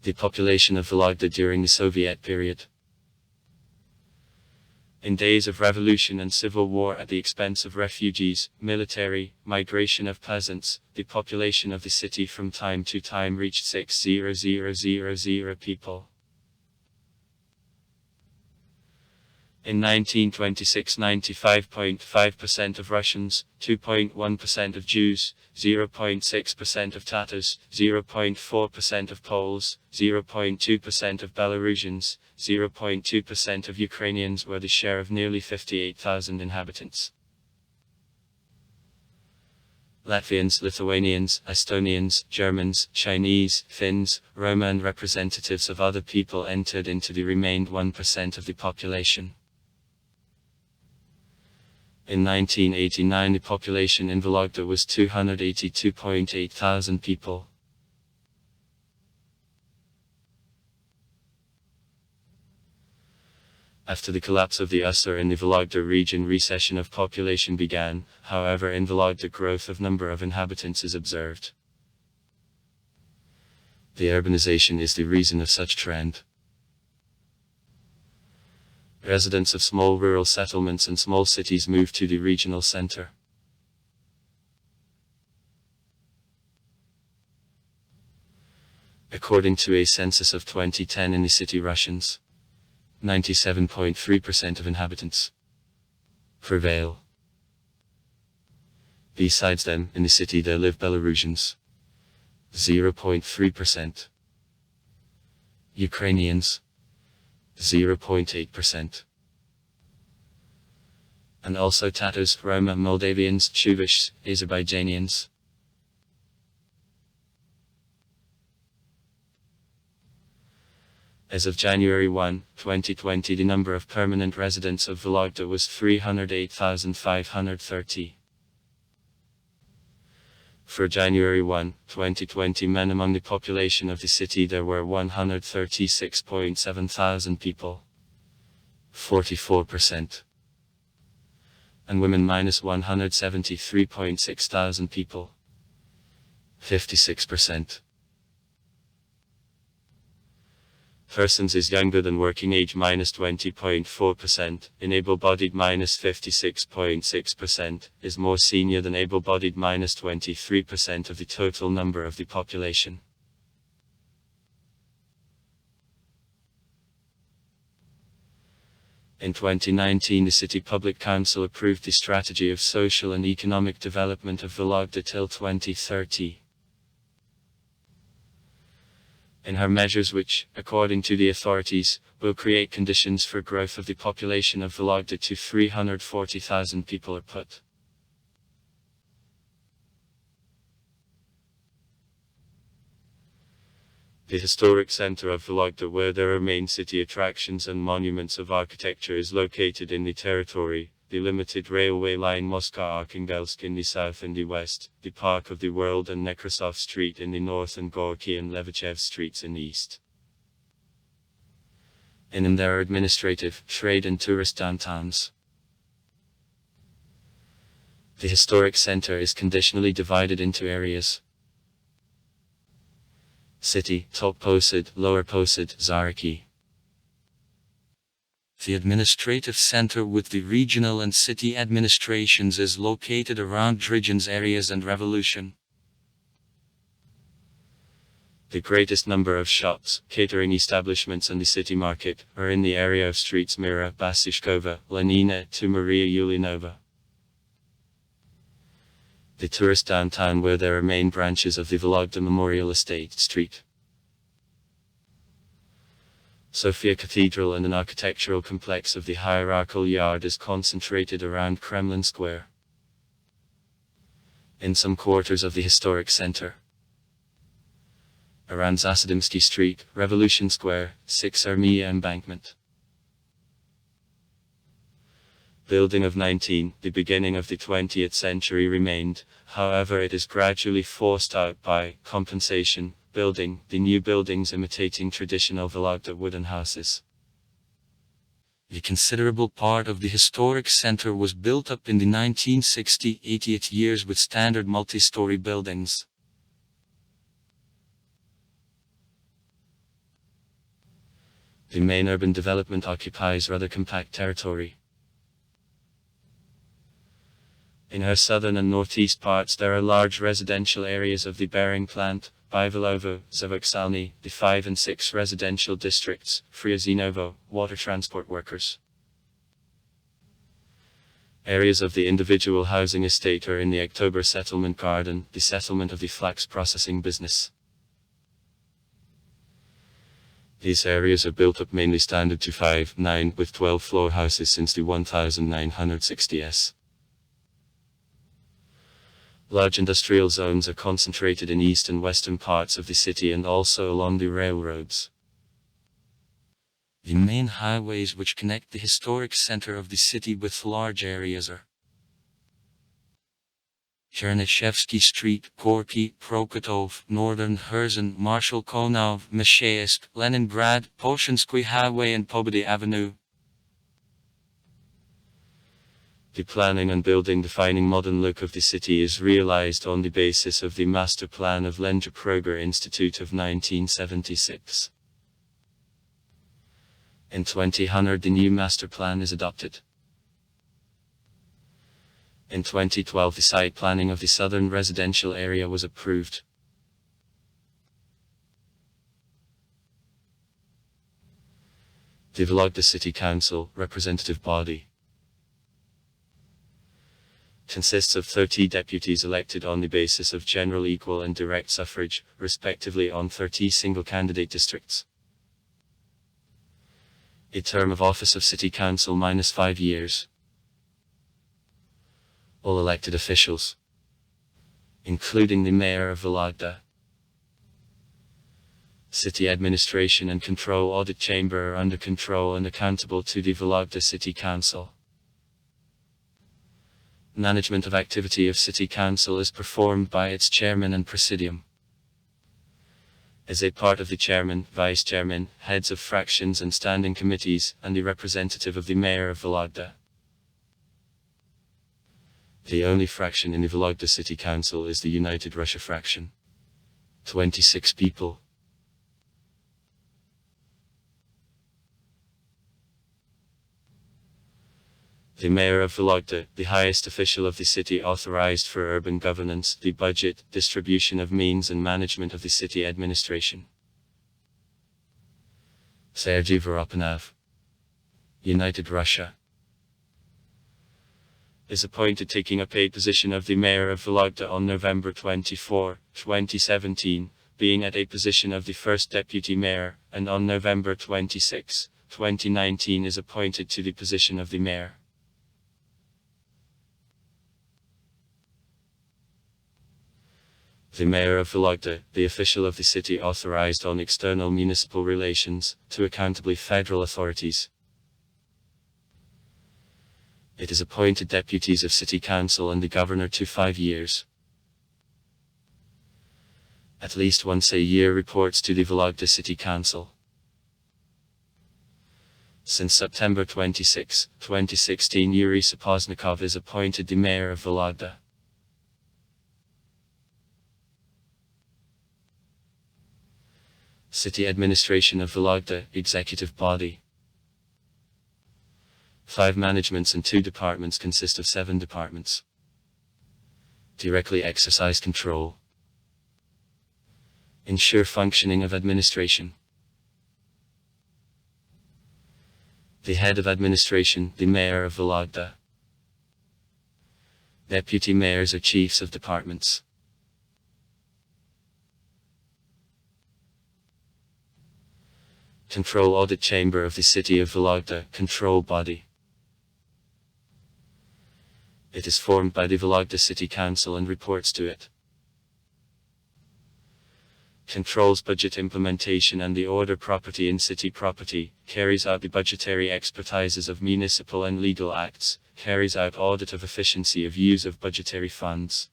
The population of Vologda during the Soviet period. In days of revolution and civil war at the expense of refugees, military, migration of peasants, the population of the city from time to time reached 6,000 people. In 1926 95.5% of Russians, 2.1% of Jews, 0.6% of Tatars, 0.4% of Poles, 0.2% of Belarusians, 0.2% of Ukrainians were the share of nearly 58,000 inhabitants. Latvians, Lithuanians, Estonians, Germans, Chinese, Finns, Roma and representatives of other people entered into the remained 1% of the population. In 1989 the population in Vologda was 282.8 thousand people. After the collapse of the USSR in the Vologda region recession of population began, however in Vologda growth of number of inhabitants is observed. The urbanization is the reason of such trend. Residents of small rural settlements and small cities moved to the regional center. According to a census of 2010 in the city Russians, 97.3% of inhabitants prevail. Besides them, in the city there live Belarusians, 0.3%. Ukrainians, 0.8%. And also Tatars, Roma, Moldavians, Chuvash, Azerbaijanians. As of January 1, 2020, the number of permanent residents of Vologda was 308,530. For January 1, 2020, men among the population of the city there were 136.7 thousand people, 44%. And women minus 173.6 thousand people, 56%. Persons is younger than working age minus 20.4%, in able-bodied minus 56.6%, is more senior than able-bodied minus 23% of the total number of the population. In 2019, the City Public Council approved the strategy of social and economic development of Vologda till 2030. In her measures which, according to the authorities, will create conditions for growth of the population of Vologda to 340,000 people are put. The historic center of Vologda, where there are main city attractions and monuments of architecture, is located in the territory, the limited railway line Moscow-Arkhangelsk in the south and the west, the Park of the World and Nekrasov Street in the north, and Gorky and Levichev streets in the east. In them there are administrative, trade and tourist downtowns. The historic center is conditionally divided into areas: City, Top Posad, Lower Posad, Zaraki. The administrative center with the regional and city administrations is located around Drijan's areas and Revolution. The greatest number of shops, catering establishments and the city market are in the area of streets Mira, Basishkova, Lenina to Maria Ulianova. The tourist downtown, where there are main branches of the Vologda Memorial Estate Street, Sofia Cathedral, and an architectural complex of the Hierarchical Yard is concentrated around Kremlin Square. In some quarters of the historic center, around Zasadimsky Street, Revolution Square, 6 Armia Embankment. Building of 19, the beginning of the 20th century remained, however it is gradually forced out by compensation building, the new buildings imitating traditional Vologda wooden houses. A considerable part of the historic center was built up in the 1960-80 years with standard multi-story buildings. The main urban development occupies rather compact territory. In her southern and northeast parts there are large residential areas of the bearing plant, Bivelovo, Zavoksalny, the 5 and 6 residential districts, Friazinovo, water transport workers. Areas of the individual housing estate are in the October settlement garden, the settlement of the flax processing business. These areas are built up mainly standard to 5-9 with 12-floor houses since the 1960s. Large industrial zones are concentrated in east and western parts of the city and also along the railroads. The main highways which connect the historic center of the city with large areas are Chernyshevsky Street, Gorky, Prokotov, Northern Herzen, Marshal Konov, Mesheysk, Leningrad, Poshansky Highway and Pobedy Avenue. The planning and building defining modern look of the city is realized on the basis of the Master Plan of Lenja Proger Institute of 1976. In 2000 the new master plan is adopted. In 2012 the site planning of the southern residential area was approved. The Vologda City Council, representative body, consists of 30 deputies elected on the basis of general, equal and direct suffrage, respectively on 30 single-candidate districts. A term of office of City Council -5 years. All elected officials, including the Mayor of Vologda, City administration and control audit chamber are under control and accountable to the Vologda City Council. Management of activity of City Council is performed by its chairman and presidium. As a part of the chairman, vice chairman, heads of fractions and standing committees, and the representative of the mayor of Vologda. The only fraction in the Vologda City Council is the United Russia fraction. 26 people. The mayor of Vologda, the highest official of the city authorized for urban governance, the budget, distribution of means and management of the city administration. Sergei Voropanav, United Russia, is appointed taking up a position of the mayor of Vologda on November 24, 2017, being at a position of the first deputy mayor, and on November 26, 2019 is appointed to the position of the mayor. The mayor of Vologda, the official of the city authorized on external municipal relations, to accountably federal authorities. It is appointed deputies of city council and the governor to 5 years. At least once a year reports to the Vologda City Council. Since September 26, 2016, Yuri Sapoznikov is appointed the mayor of Vologda. City Administration of Vologda, Executive Body. 5 managements and 2 departments consist of 7 departments. Directly exercise control. Ensure functioning of administration. The head of administration, the mayor of Vologda. Deputy mayors are chiefs of departments. Control Audit Chamber of the City of Vologda, control body. It is formed by the Vologda City Council and reports to it. Controls budget implementation and the order property in city property, carries out the budgetary expertises of municipal and legal acts, carries out audit of efficiency of use of budgetary funds.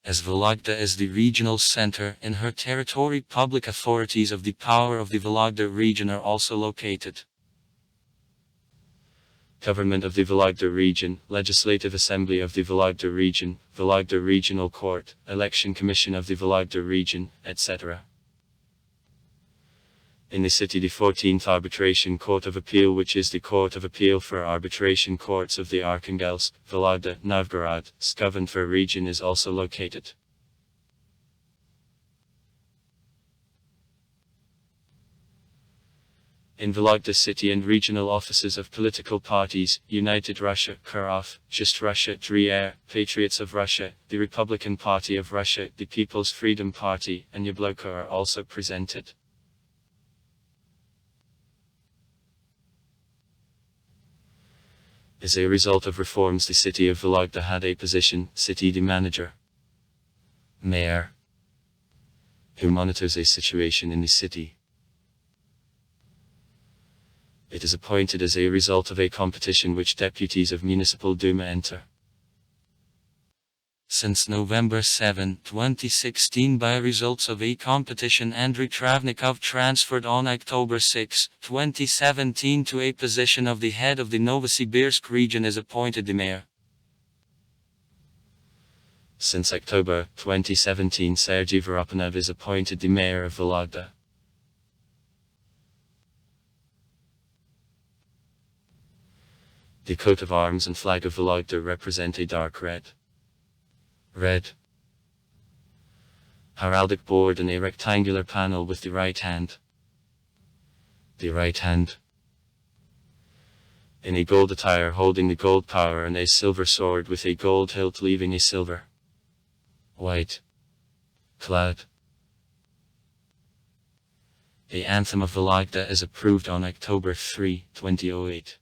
As Vologda is the regional center, in her territory public authorities of the power of the Vologda region are also located. Government of the Vologda region, Legislative Assembly of the Vologda region, Vologda Regional Court, Election Commission of the Vologda region, etc. In the city, the 14th Arbitration Court of Appeal, which is the Court of Appeal for arbitration courts of the Arkhangelsk, Vologda, Novgorod, Skov region is also located. In Vologda city and regional offices of political parties, United Russia, Kurov, Just Russia, Dreer, Patriots of Russia, the Republican Party of Russia, the People's Freedom Party, and Yabloko are also presented. As a result of reforms, the city of Vologda had a position, city manager, mayor, who monitors a situation in the city. It is appointed as a result of a competition which deputies of Municipal Duma enter. Since November 7, 2016 by results of a competition, Andriy Travnikov transferred on October 6, 2017 to a position of the head of the Novosibirsk region is appointed the mayor. Since October 2017 Sergei Voropanav is appointed the mayor of Vologda. The coat of arms and flag of Vologda represent a dark red. Heraldic board and a rectangular panel with the right hand. The right hand. In a gold attire holding the gold power and a silver sword with a gold hilt leaving a silver. White. Cloud. The anthem of Vologda is approved on October 3, 2008.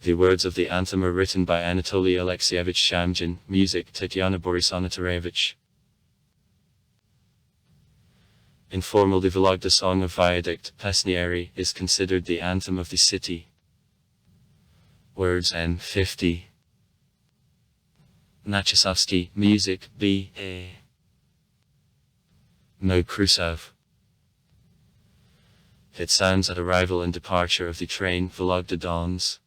The words of the anthem are written by Anatoly Alexeyevich Shamjin, music Tatiana Borisovna. Informal, the Vologda Song of Viaduct, Pesnieri, is considered the anthem of the city. Words N50. Nachasovsky, music B.A. No Krusov. It sounds at arrival and departure of the train Vologda Dons.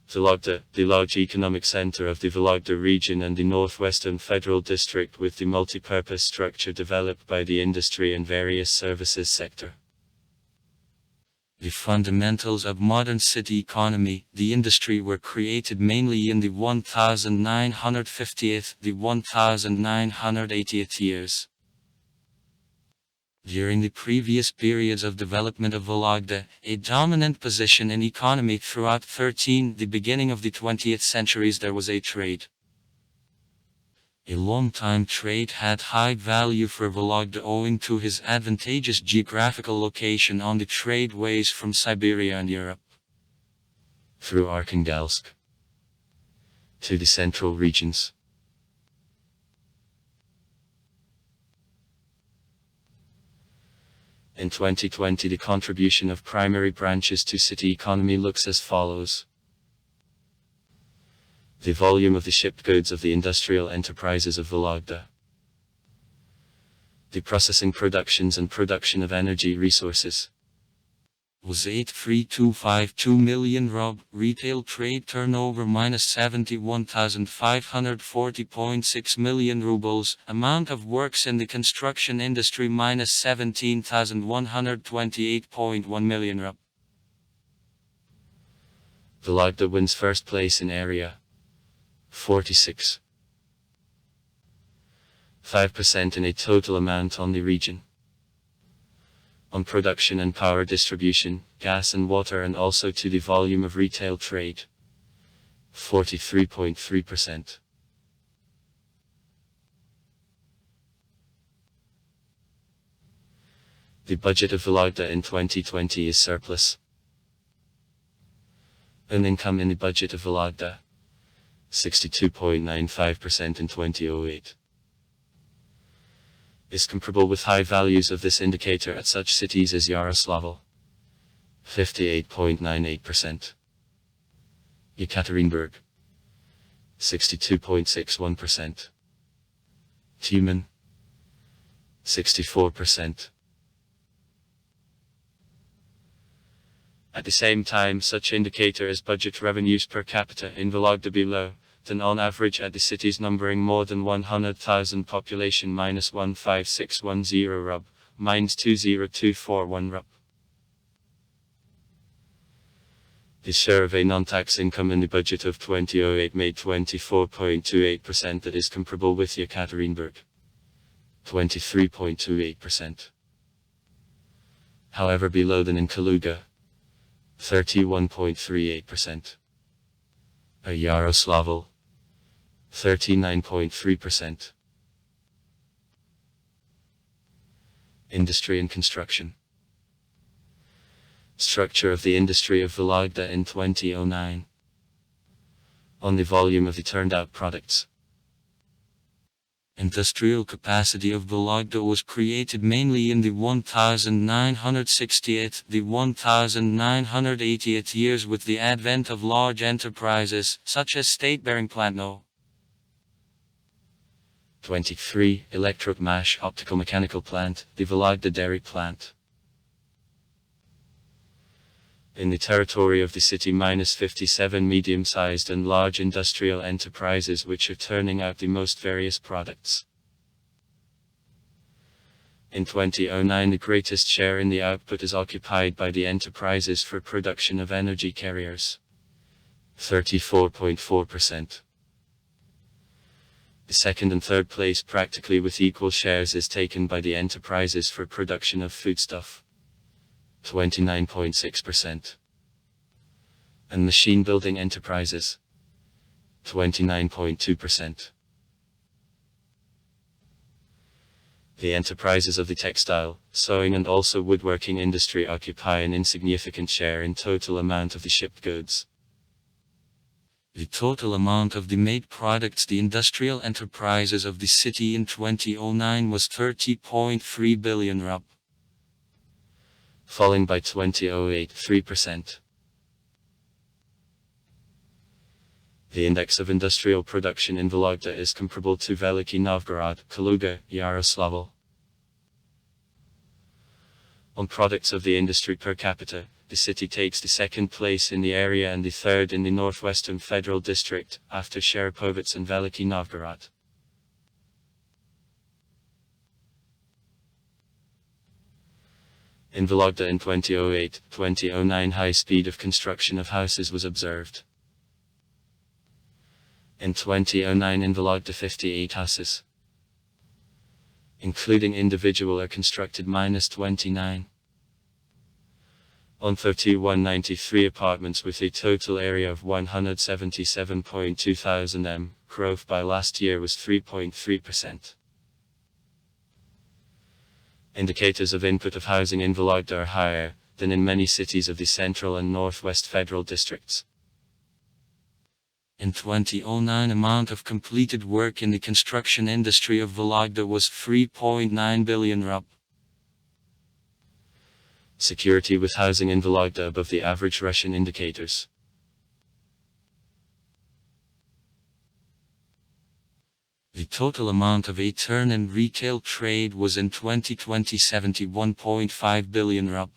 Vologda, the large economic center of the Vologda region and the northwestern federal district, with the multi-purpose structure developed by the industry and various services sector. The fundamentals of modern city economy, the industry were created mainly in the 1950th, the 1980th years. During the previous periods of development of Vologda, a dominant position in economy throughout the beginning of the 20th centuries, there was a trade. A long-time trade had high value for Vologda owing to his advantageous geographical location on the tradeways from Siberia and Europe, through Arkhangelsk, to the central regions. In 2020, the contribution of primary branches to city economy looks as follows. The volume of the shipped goods of the industrial enterprises of Vologda. The processing productions and production of energy resources was 83252 million rub, retail trade turnover minus 71,540.6 million rubles, amount of works in the construction industry minus 17,128.1 million rub. Vologda wins first place in area, 46.5% in a total amount on the region. On production and power distribution, gas and water, and also to the volume of retail trade, 43.3%. The budget of Vologda in 2020 is surplus. An income in the budget of Vologda, 62.95% in 2008. Is comparable with high values of this indicator at such cities as Yaroslavl, 58.98%, Yekaterinburg, 62.61%, Tyumen, 64%. At the same time, such indicator as budget revenues per capita in Vologda below than on average at the cities numbering more than 100,000 population minus 15610 rub, minus 20241 rub. The share of a non-tax income in the budget of 2008 made 24.28%, that is comparable with Yekaterinburg, 23.28%. However below than in Kaluga, 31.38%. Yaroslavl, 39.3%. Industry and construction. Structure of the industry of Vologda in 2009. On the volume of the turned out products. Industrial capacity of Vologda was created mainly in the 1960th, the 1980th years with the advent of large enterprises, such as State Bearing Plant No. 23, Electrok-Mash Optical Mechanical Plant, the Vologda Dairy Plant. In the territory of the city minus 57 medium-sized and large industrial enterprises which are turning out the most various products. In 2009 the greatest share in the output is occupied by the enterprises for production of energy carriers, 34.4%. The second and third place practically with equal shares is taken by the enterprises for production of foodstuff, 29.6%. And machine building enterprises, 29.2%. The enterprises of the textile, sewing and also woodworking industry occupy an insignificant share in total amount of the shipped goods. The total amount of the made products the industrial enterprises of the city in 2009 was 30.3 billion rup, falling by 2008 3%. The index of industrial production in Vologda is comparable to Veliki Novgorod, Kaluga, Yaroslavl. On products of the industry per capita, the city takes the second place in the area and the third in the northwestern federal district, after Sharapovets and Veliki Novgorod. In Vologda in 2008-2009 high speed of construction of houses was observed. In 2009 in Vologda 58 houses, including individual, are constructed -29. On 3193 apartments with a total area of 177.2 thousand m, growth by last year was 3.3%. Indicators of input of housing in Vologda are higher than in many cities of the central and northwest federal districts. In 2009 amount of completed work in the construction industry of Vologda was 3.9 billion rup. Security with housing in Vologda above the average Russian indicators. The total amount of a turn in retail trade was in 2020 71.5 billion rup.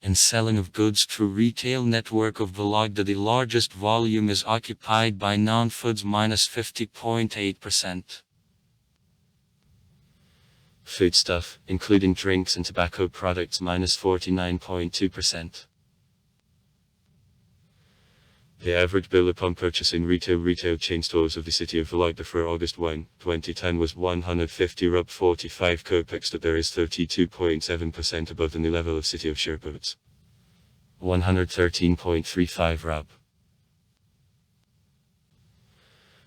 In selling of goods through retail network of Vologda, the largest volume is occupied by non-foods -50.8%. Foodstuff, including drinks and tobacco products -49.2%. The average bill upon purchase in retail chain stores of the city of Vologda for August 1, 2010 was 150 rup 45 kopecks, that there is 32.7% above than the level of city of Sharapovets. 113.35 rup.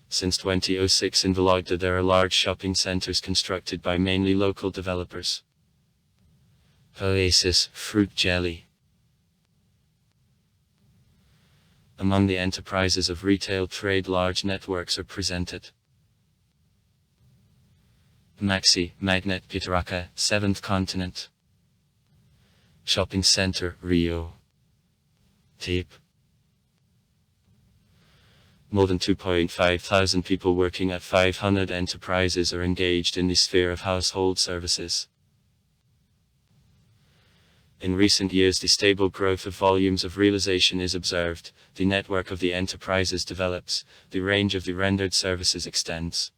Since 2006 in Vologda there are large shopping centers constructed by mainly local developers. Oasis, fruit jelly. Among the enterprises of retail trade, large networks are presented. Maxi, Magnet Pitaraka, 7th Continent. Shopping Center, Rio. Tape. More than 2.5 thousand people working at 500 enterprises are engaged in the sphere of household services. In recent years the stable growth of volumes of realization is observed, the network of the enterprises develops, the range of the rendered services extends.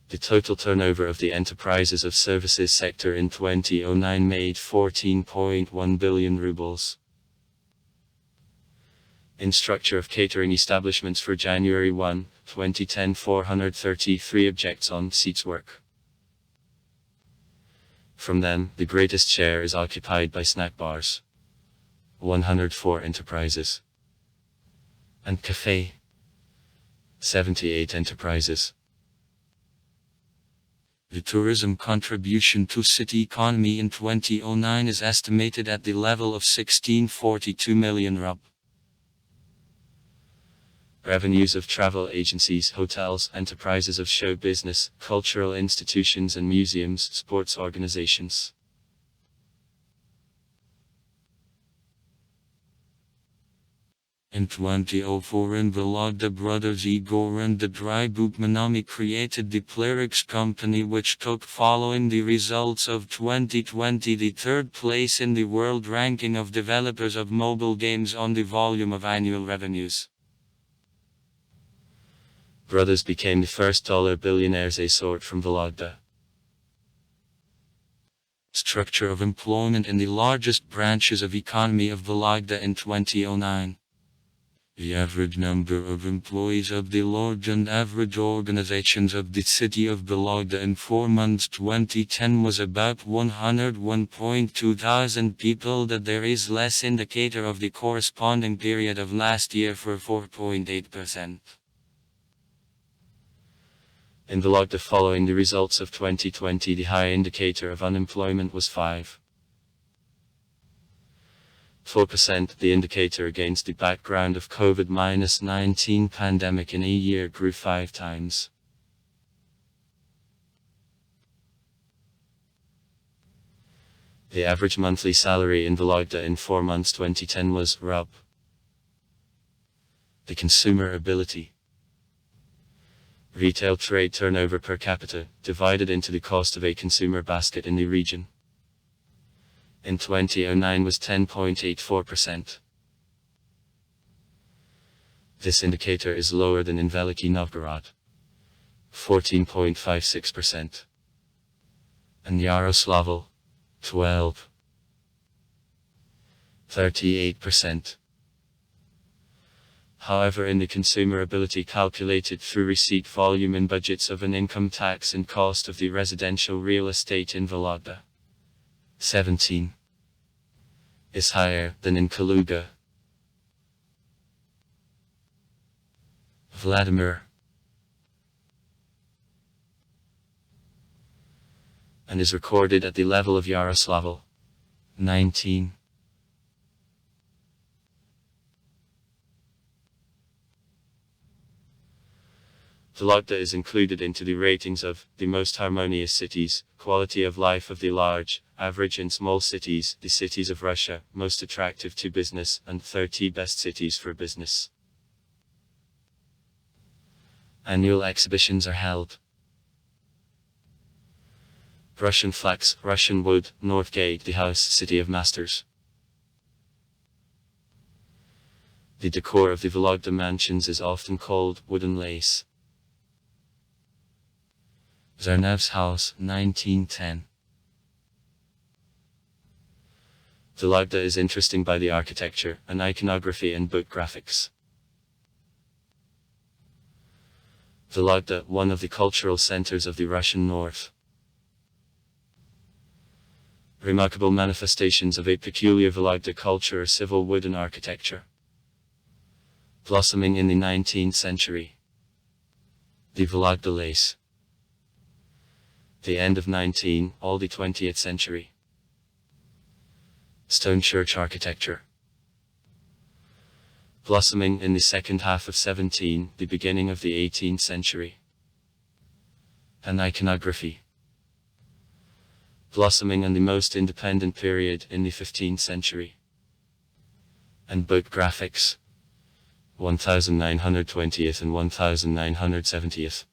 The total turnover of the enterprises of services sector in 2009 made 14.1 billion rubles. In structure of catering establishments for January 1, 2010 433 objects on seats work. From them, the greatest share is occupied by snack bars. 104 enterprises. And cafe. 78 enterprises. The tourism contribution to city economy in 2009 is estimated at the level of 1642 million rup. Revenues of travel agencies, hotels, enterprises of show business, cultural institutions and museums, sports organizations. In 2004 in Vologda, brothers Igor and Andrei Bukmanami created the Plerix company, which took, following the results of 2020, the third place in the world ranking of developers of mobile games on the volume of annual revenues. Brothers became the first dollar billionaires sort from Vologda. Structure of employment in the largest branches of economy of Vologda in 2009. The average number of employees of the large and average organizations of the city of Vologda in 4 months 2010 was about 101.2 thousand people, that there is less indicator of the corresponding period of last year for 4.8%. In Vologda, following the results of 2020, the high indicator of unemployment was 5.4%. The indicator against the background of COVID-19 pandemic in a year grew 5 times. The average monthly salary in Vologda in 4 months 2010 was Rub. The consumer ability. Retail trade turnover per capita, divided into the cost of a consumer basket in the region. In 2009 was 10.84%. This indicator is lower than in Veliki Novgorod, 14.56%. And Yaroslavl, 12.38%. However, in the consumer ability calculated through receipt volume and budgets of an income tax and cost of the residential real estate in Vologda, 17, is higher than in Kaluga, Vladimir, and is recorded at the level of Yaroslavl, 19. Vologda is included into the ratings of the most harmonious cities, quality of life of the large, average and small cities, the cities of Russia, most attractive to business, and 30 best cities for business. Annual exhibitions are held. Russian flax, Russian wood, North Gate, the house, City of Masters. The decor of the Vologda mansions is often called wooden lace. Zarnev's house, 1910. Vologda is interesting by the architecture, and iconography and book graphics. Vologda, one of the cultural centers of the Russian North. Remarkable manifestations of a peculiar Vologda culture are civil wooden architecture, blossoming in the 19th century. The Vologda lace. The end of all the 20th century. Stone church architecture. Blossoming in the second half of 17, the beginning of the 18th century. And iconography. Blossoming in the most independent period in the 15th century. And book graphics. 1920th and 1970th.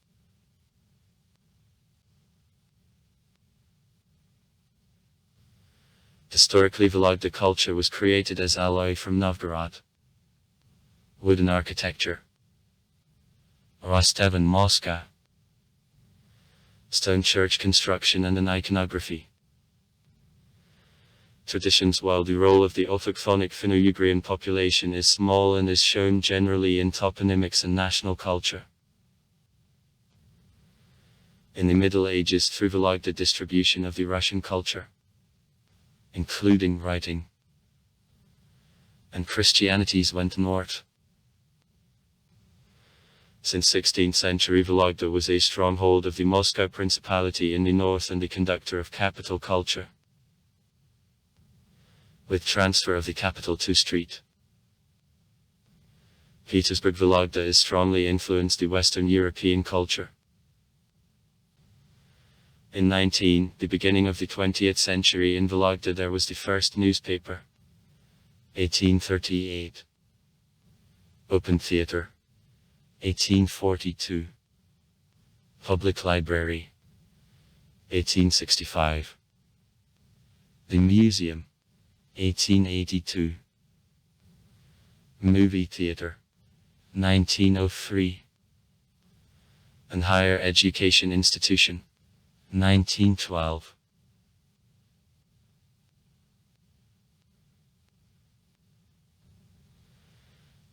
Historically, Vologda culture was created as alloy from Novgorod. Wooden architecture. Rostov and Moscow. Stone church construction and an iconography. Traditions. While the role of the autochthonic Finno-Ugrian population is small and is shown generally in toponymics and national culture. In the Middle Ages, through Vologda distribution of the Russian culture, including writing and Christianities, went north. Since 16th century, Vologda was a stronghold of the Moscow Principality in the north and the conductor of capital culture. With transfer of the capital to St. Petersburg, Vologda is strongly influenced the Western European culture. In the beginning of the 20th century, in Vologda there was the first newspaper. 1838. Open theater. 1842. Public library. 1865. The museum. 1882. Movie theater. 1903. And higher education institution. 1912.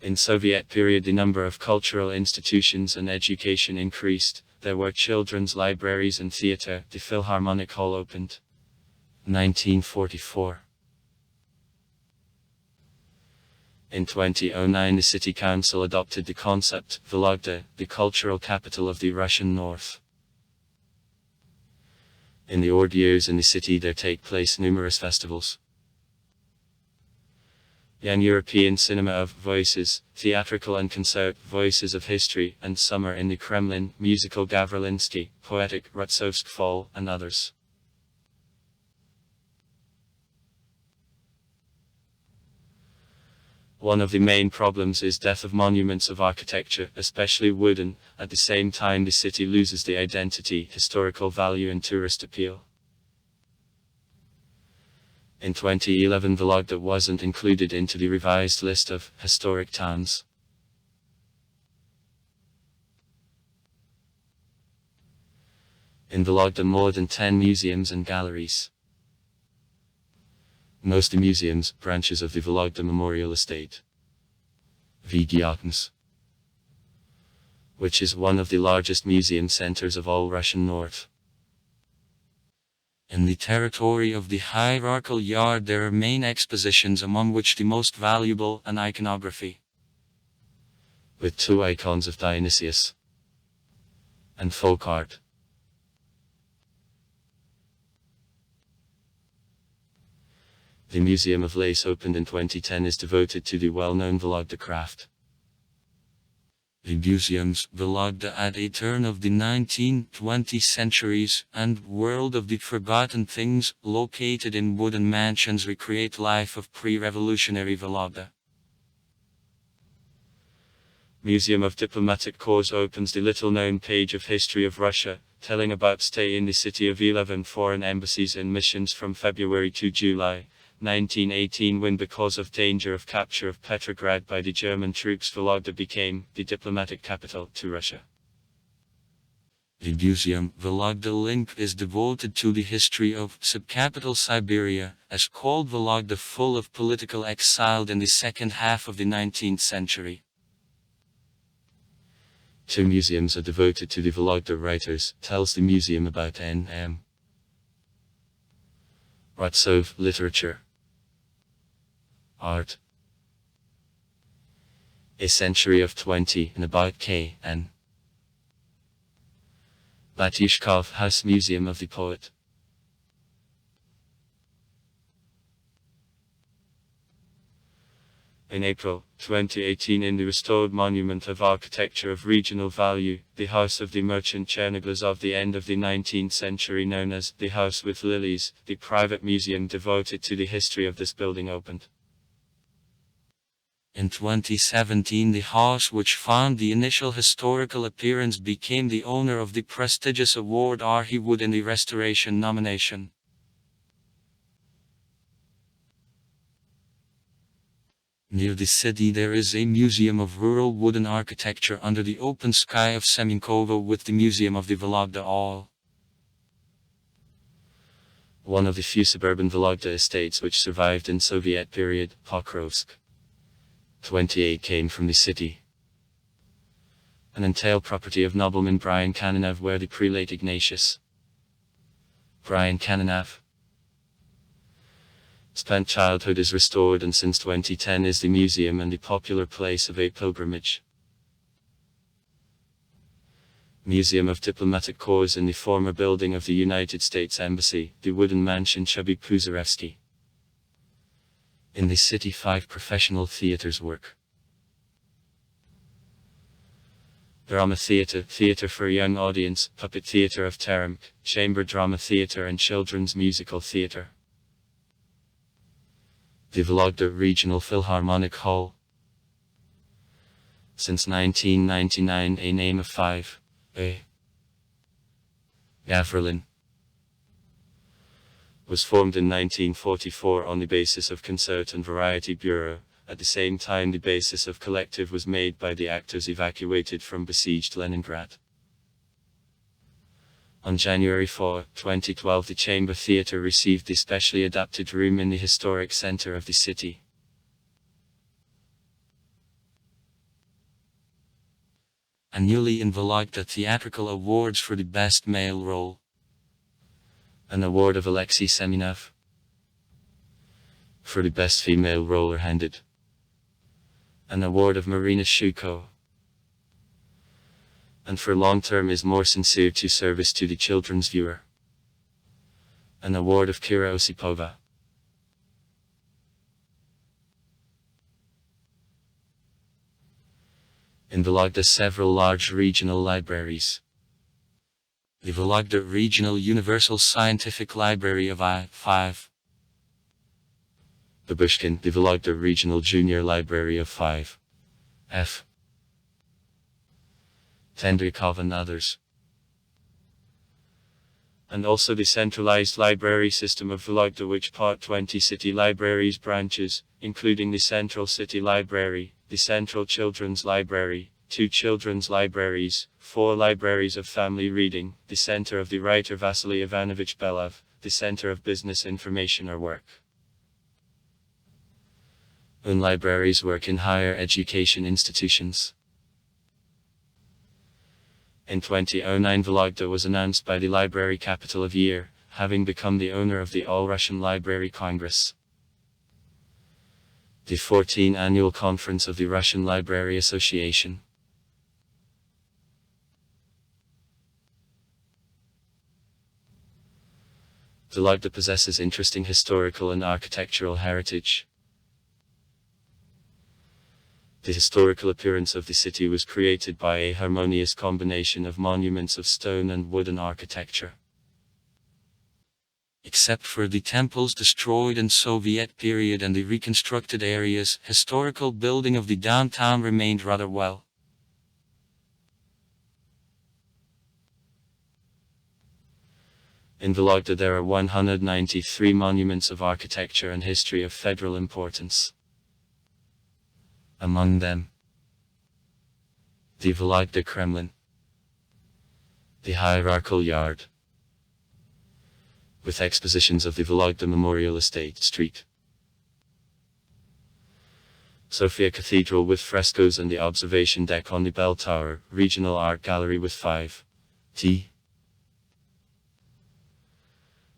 In Soviet period, the number of cultural institutions and education increased. There were children's libraries and theater. The Philharmonic Hall opened. 1944. In 2009, the city council adopted the concept, Vologda, the cultural capital of the Russian North. In the odd years in the city there take place numerous festivals. Young European cinema of voices, theatrical and concert, voices of history, and summer in the Kremlin, musical Gavrilinski, poetic, Rutsovsk Fall, and others. One of the main problems is death of monuments of architecture, especially wooden. At the same time the city loses the identity, historical value and tourist appeal. In 2011 Vologda wasn't included into the revised list of historic towns. In Vologda more than 10 museums and galleries. Mostly museums, branches of the Vologda Memorial Estate. Vigiatins, which is one of the largest museum centers of all Russian North. In the territory of the hierarchical yard there are main expositions, among which the most valuable an iconography, with 2 icons of Dionysius and folk art. The Museum of Lace, opened in 2010, is devoted to the well-known Vologda craft. The museums, Vologda at a turn of the 19th-20th centuries, and World of the Forgotten Things, located in wooden mansions, recreate life of pre-revolutionary Vologda. Museum of Diplomatic Corps opens the little-known page of history of Russia, telling about stay in the city of 11 foreign embassies and missions from February to July 1918, when because of danger of capture of Petrograd by the German troops Vologda became the diplomatic capital to Russia. The museum, Vologda Link, is devoted to the history of subcapital Siberia, as called Vologda, full of political exiled in the second half of the 19th century. 2 museums are devoted to the Vologda writers, tells the museum about N.M. Rutsov, literature, art, a century of 20, and about K.N. Batyshkov House, Museum of the Poet. In April 2018, in the restored monument of architecture of regional value, the House of the Merchant Cherniglas of the end of the 19th century, known as the House with Lilies, the private museum devoted to the history of this building, opened. In 2017, the house, which found the initial historical appearance, became the owner of the prestigious award Archiwood in the restoration nomination. Near the city there is a museum of rural wooden architecture under the open sky of Semenkovo, with the Museum of the Vologda all. One of the few suburban Vologda estates which survived in Soviet period, Pokrovsk 28, came from the city. An entailed property of nobleman Brian Kananev, where the prelate Ignatius Brian Kananev spent childhood, is restored, and since 2010 is the museum and the popular place of a pilgrimage. Museum of Diplomatic Corps in the former building of the United States Embassy, the wooden mansion Chubby Puzarevsky. In the city 5 professional theaters work. Drama theater, theater for young audience, puppet theater of Terem, chamber drama theater and children's musical theater. The Vologda Regional Philharmonic Hall. Since 1999 a name of 5. A. Gavrilin was formed in 1944 on the basis of Concert and Variety Bureau. At the same time the basis of collective was made by the actors evacuated from besieged Leningrad. On January 4, 2012 the Chamber Theatre received the specially adapted room in the historic center of the city. Annually in Vologda theatrical awards for the best male role. An award of Alexei Semenov for the best female role are handed. An award of Marina Shuko. And for long term is more sincere to service to the children's viewer. An award of Kira Osipova. In Vologda several large regional libraries. The Vologda Regional Universal Scientific Library of I-5. Babushkin, the Vologda Regional Junior Library of 5. F. Tendrikov and others. And also the centralized library system of Vologda, which part 20 city libraries branches, including the Central City Library, the Central Children's Library, 2 children's libraries, 4 libraries of family reading, the Center of the writer Vasily Ivanovich Belov, the Center of Business Information or Work. Own libraries work in higher education institutions. In 2009 Vologda was announced by the Library Capital of Year, having become the owner of the All-Russian Library Congress. The 14th Annual Conference of the Russian Library Association. Vologda possesses interesting historical and architectural heritage. The historical appearance of the city was created by a harmonious combination of monuments of stone and wooden architecture. Except for the temples destroyed in Soviet period and the reconstructed areas, historical building of the downtown remained rather well. In Vologda there are 193 monuments of architecture and history of federal importance. Among them, the Vologda Kremlin, the Hierarchical Yard, with expositions of the Vologda Memorial Estate Street, Sofia Cathedral with frescoes and the observation deck on the bell tower, regional art gallery with 5T.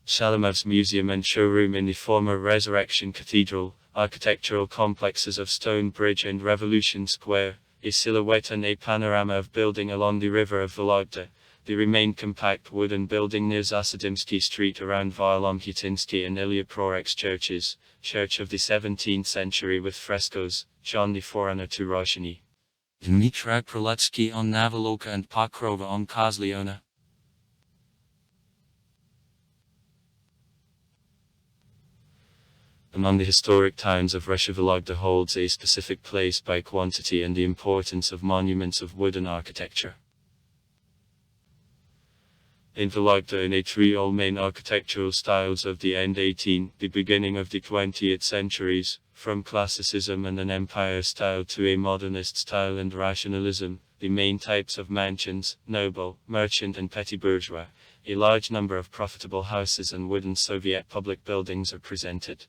Shalomov's museum and showroom in the former Resurrection Cathedral, architectural complexes of Stone Bridge and Revolution Square, a silhouette and a panorama of building along the river of Vologda, the remained compact wooden building near Zasadimsky Street around Varlamhutinsky and Ilya Prorek's churches, church of the 17th century with frescoes, John the Forerunner to Roshini. Dmitry Prolutsky on Navoloka and Pokrova on Kozliona. Among the historic towns of Russia, Vologda holds a specific place by quantity and the importance of monuments of wooden architecture. In Vologda, in a trio main architectural styles of the end 18th, the beginning of the 20th centuries, from classicism and an empire style to a modernist style and rationalism, the main types of mansions, noble, merchant and petty bourgeois, a large number of profitable houses and wooden Soviet public buildings are presented.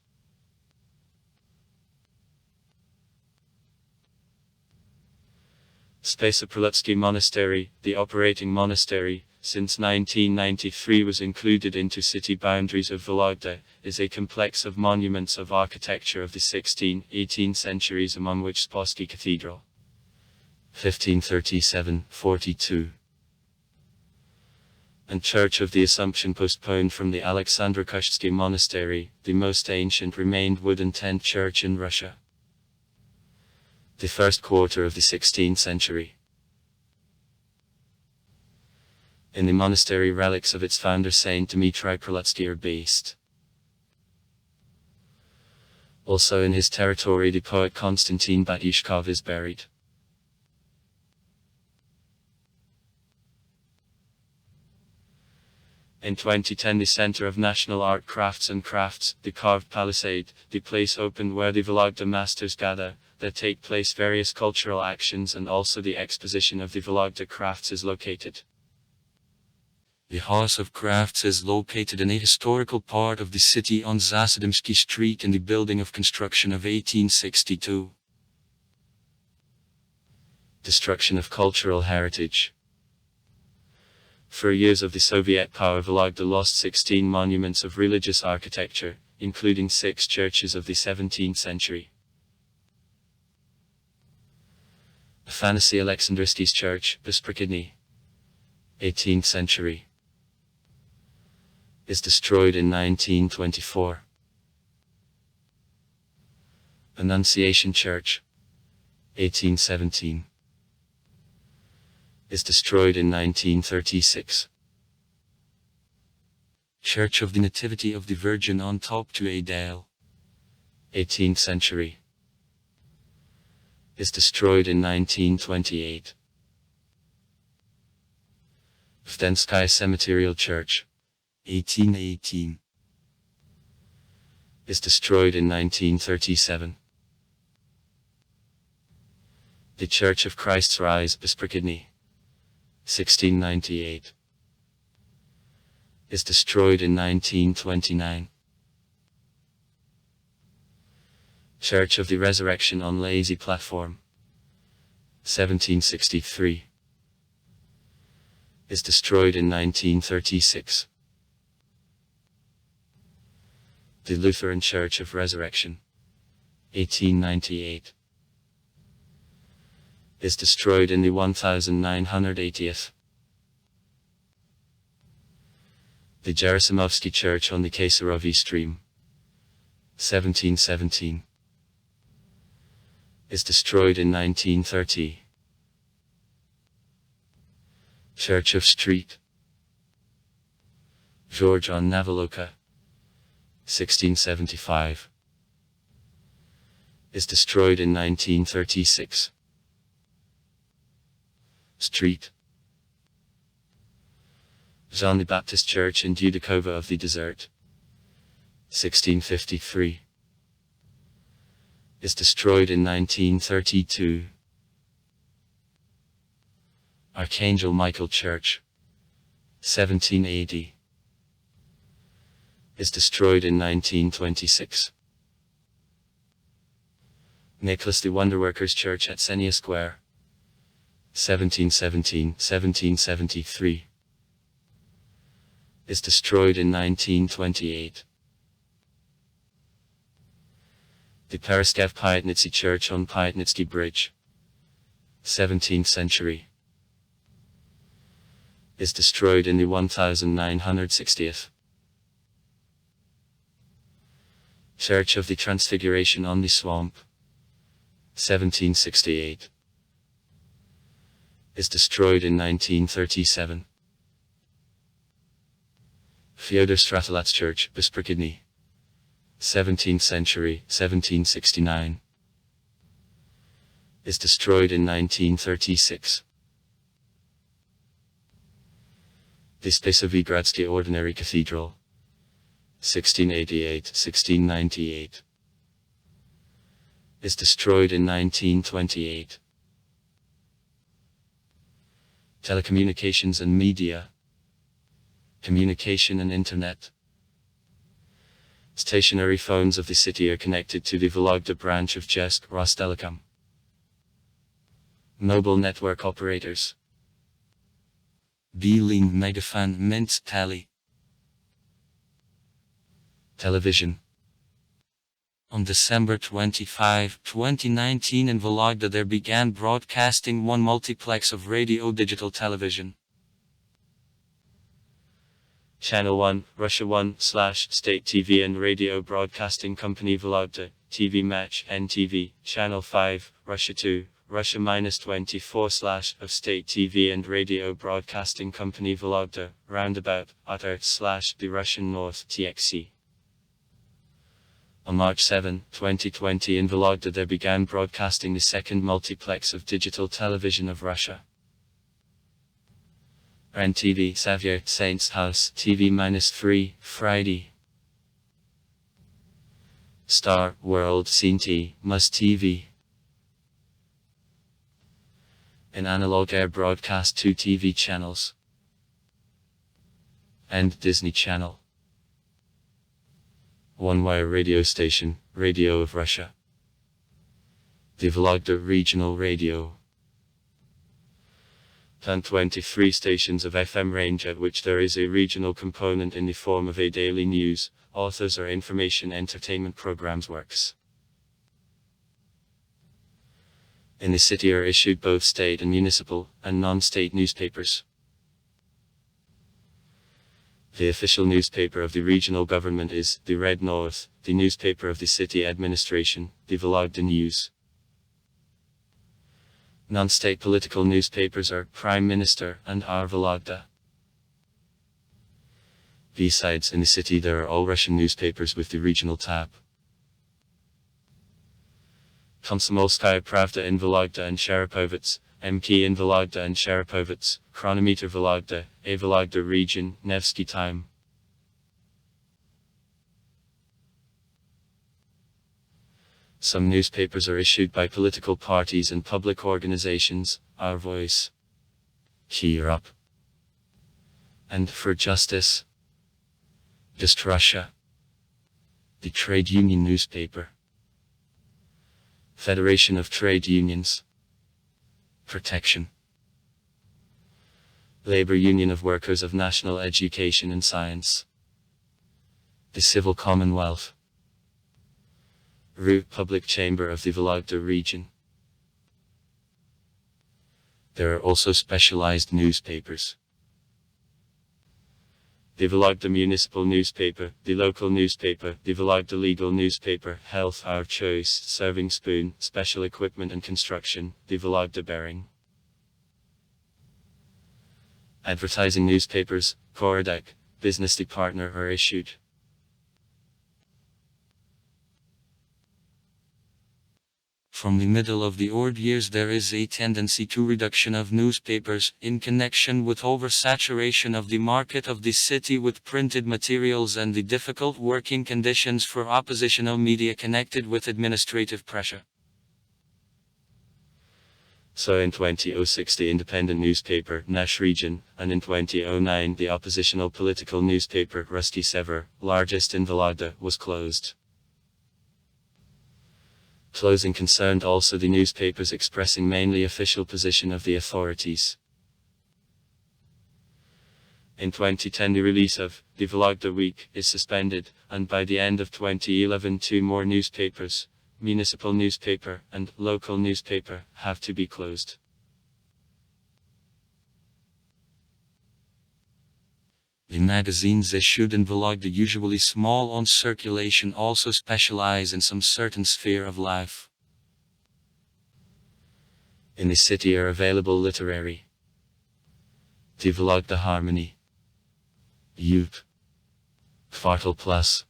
Spasoprolutsky Monastery, the operating monastery, since 1993 was included into city boundaries of Vologda, is a complex of monuments of architecture of the 16th, 18th centuries, among which Spassky Cathedral, 1537-42, and Church of the Assumption, postponed from the Alexandrokushsky Monastery, the most ancient remained wooden tent church in Russia. The first quarter of the 16th century. In the monastery, relics of its founder Saint Dmitry Prolutsky are based. Also in his territory the poet Konstantin Batyshkov is buried. In 2010 the Center of National Art Crafts and Crafts, the Carved Palisade, the place opened where the Vologda masters gather, there take place various cultural actions, and also the exposition of the Vologda crafts is located. The House of Crafts is located in a historical part of the city on Zasadimsky Street in the building of construction of 1862. Destruction of cultural heritage. For years of the Soviet power, Vologda lost 16 monuments of religious architecture, including 6 churches of the 17th century. Afanasy Alexandrovsky's Church, Besprikidny, 18th century. is destroyed in 1924. Annunciation Church, 1817, is destroyed in 1936. Church of the Nativity of the Virgin on top to a dale, 18th century, is destroyed in 1928. Vdenskaya Cemeterial Church, 1818. is destroyed in 1937. The Church of Christ's Rise, Besprikidny, 1698, is destroyed in 1929. Church of the Resurrection on Lazy Platform, 1763, is destroyed in 1936. The Lutheran Church of Resurrection, 1898, is destroyed in the 1980th. The Gerasimovsky Church on the Kasarovy Stream, 1717, is destroyed in 1930. Church of Street, George on Navaloka, 1675, is destroyed in 1936. Street, Jean the Baptist Church in Dudikova of the Desert, 1653, is destroyed in 1932. Archangel Michael Church, 1780, is destroyed in 1926. Nicholas the Wonderworkers Church at Senia Square, 1717-1773, is destroyed in 1928. The Pereskev Pyatnitsy Church on Pyatnitsky Bridge, 17th century, is destroyed in the 1960th. Church of the Transfiguration on the Swamp, 1768, is destroyed in 1937. Fyodor Stratolat's Church, Besprikidny, 17th century, 1769, is destroyed in 1936. The Spasovigradsky Ordinary Cathedral, 1688-1698, is destroyed in 1928. Telecommunications and Media, Communication and Internet. Stationary phones of the city are connected to the Vologda branch of Jesk Rostelecom. Mobile network operators. Beeling Megafan Mints Tally. Television. On December 25, 2019 in Vologda there began broadcasting one multiplex of radio digital television. Channel 1, Russia 1, / State TV and Radio Broadcasting Company Vologda, TV Match, NTV, Channel 5, Russia 2, Russia -24 / of State TV and Radio Broadcasting Company Vologda, Roundabout, Otter / the Russian North, TXC. On March 7, 2020 in Vologda there began broadcasting the second multiplex of digital television of Russia. REN-TV, Xavier, Saints House, TV-3, Friday. Star, World, Scene T, Must TV. In analog air broadcast 2 TV channels. And Disney Channel. One-wire radio station, Radio of Russia. The Vologda Regional Radio. And 23 stations of FM range at which there is a regional component in the form of a daily news, authors or information entertainment programs works. In the city are issued both state and municipal, and non-state newspapers. The official newspaper of the regional government is the Red North, the newspaper of the city administration, the Vologda News. Non-state political newspapers are Prime Minister and Our Vologda. Besides, in the city there are all Russian newspapers with the regional tab. Komsomolskaya Pravda in Vologda and Sharapovets, MK in Vologda and Sharapovets, Chronometer Vologda, A Vologda Region, Nevsky Time. Some newspapers are issued by political parties and public organizations, Our Voice, Cheer Up, and For Justice, Just Russia, the Trade Union Newspaper, Federation of Trade Unions, Protection, Labor Union of Workers of National Education and Science, the Civil Commonwealth, RU Public Chamber of the Vologda Region. There are also specialized newspapers. The Vologda Municipal Newspaper, the Local Newspaper, the Vologda Legal Newspaper, Health Our Choice, Serving Spoon, Special Equipment and Construction, the Vologda Bearing. Advertising newspapers, Korodek, Business the Partner are issued. From the middle of the odd years there is a tendency to reduction of newspapers, in connection with oversaturation of the market of the city with printed materials and the difficult working conditions for oppositional media connected with administrative pressure. So in 2006 the independent newspaper, Nash Region, and in 2009 the oppositional political newspaper, Ruski Sever, largest in Vologda, was closed. Closing concerned also the newspapers expressing mainly official position of the authorities. In 2010 the release of the Vologda Week is suspended, and by the end of 2011 two more newspapers, municipal newspaper and local newspaper, have to be closed. The magazines issued in Vologda, usually small on circulation, also specialize in some certain sphere of life. In the city are available literary, the Vologda Harmony, Youth, Kvartal Plus,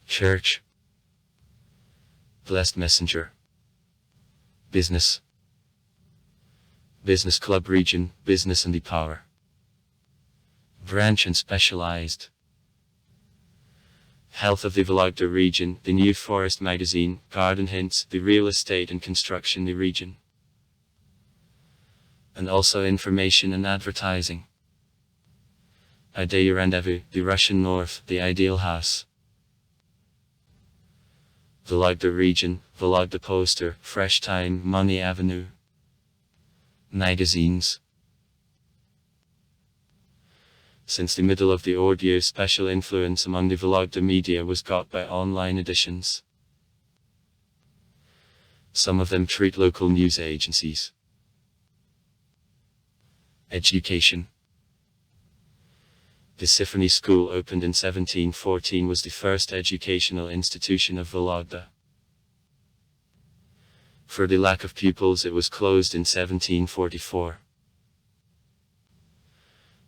Church, Blessed Messenger, Business, Business Club Region, Business and the Power. Branch and specialized. Health of the Vologda Region, the New Forest Magazine, Garden Hints, the Real Estate and Construction the Region. And also information and advertising. Ideya Rendezvous, the Russian North, the Ideal House. Vologda Region, Vologda Poster, Fresh Time, Money Avenue. Magazines. Since the middle of the odd year, special influence among the Vologda media was got by online editions. Some of them treat local news agencies. Education. The Symphony School, opened in 1714, was the first educational institution of Vologda. For the lack of pupils it was closed in 1744.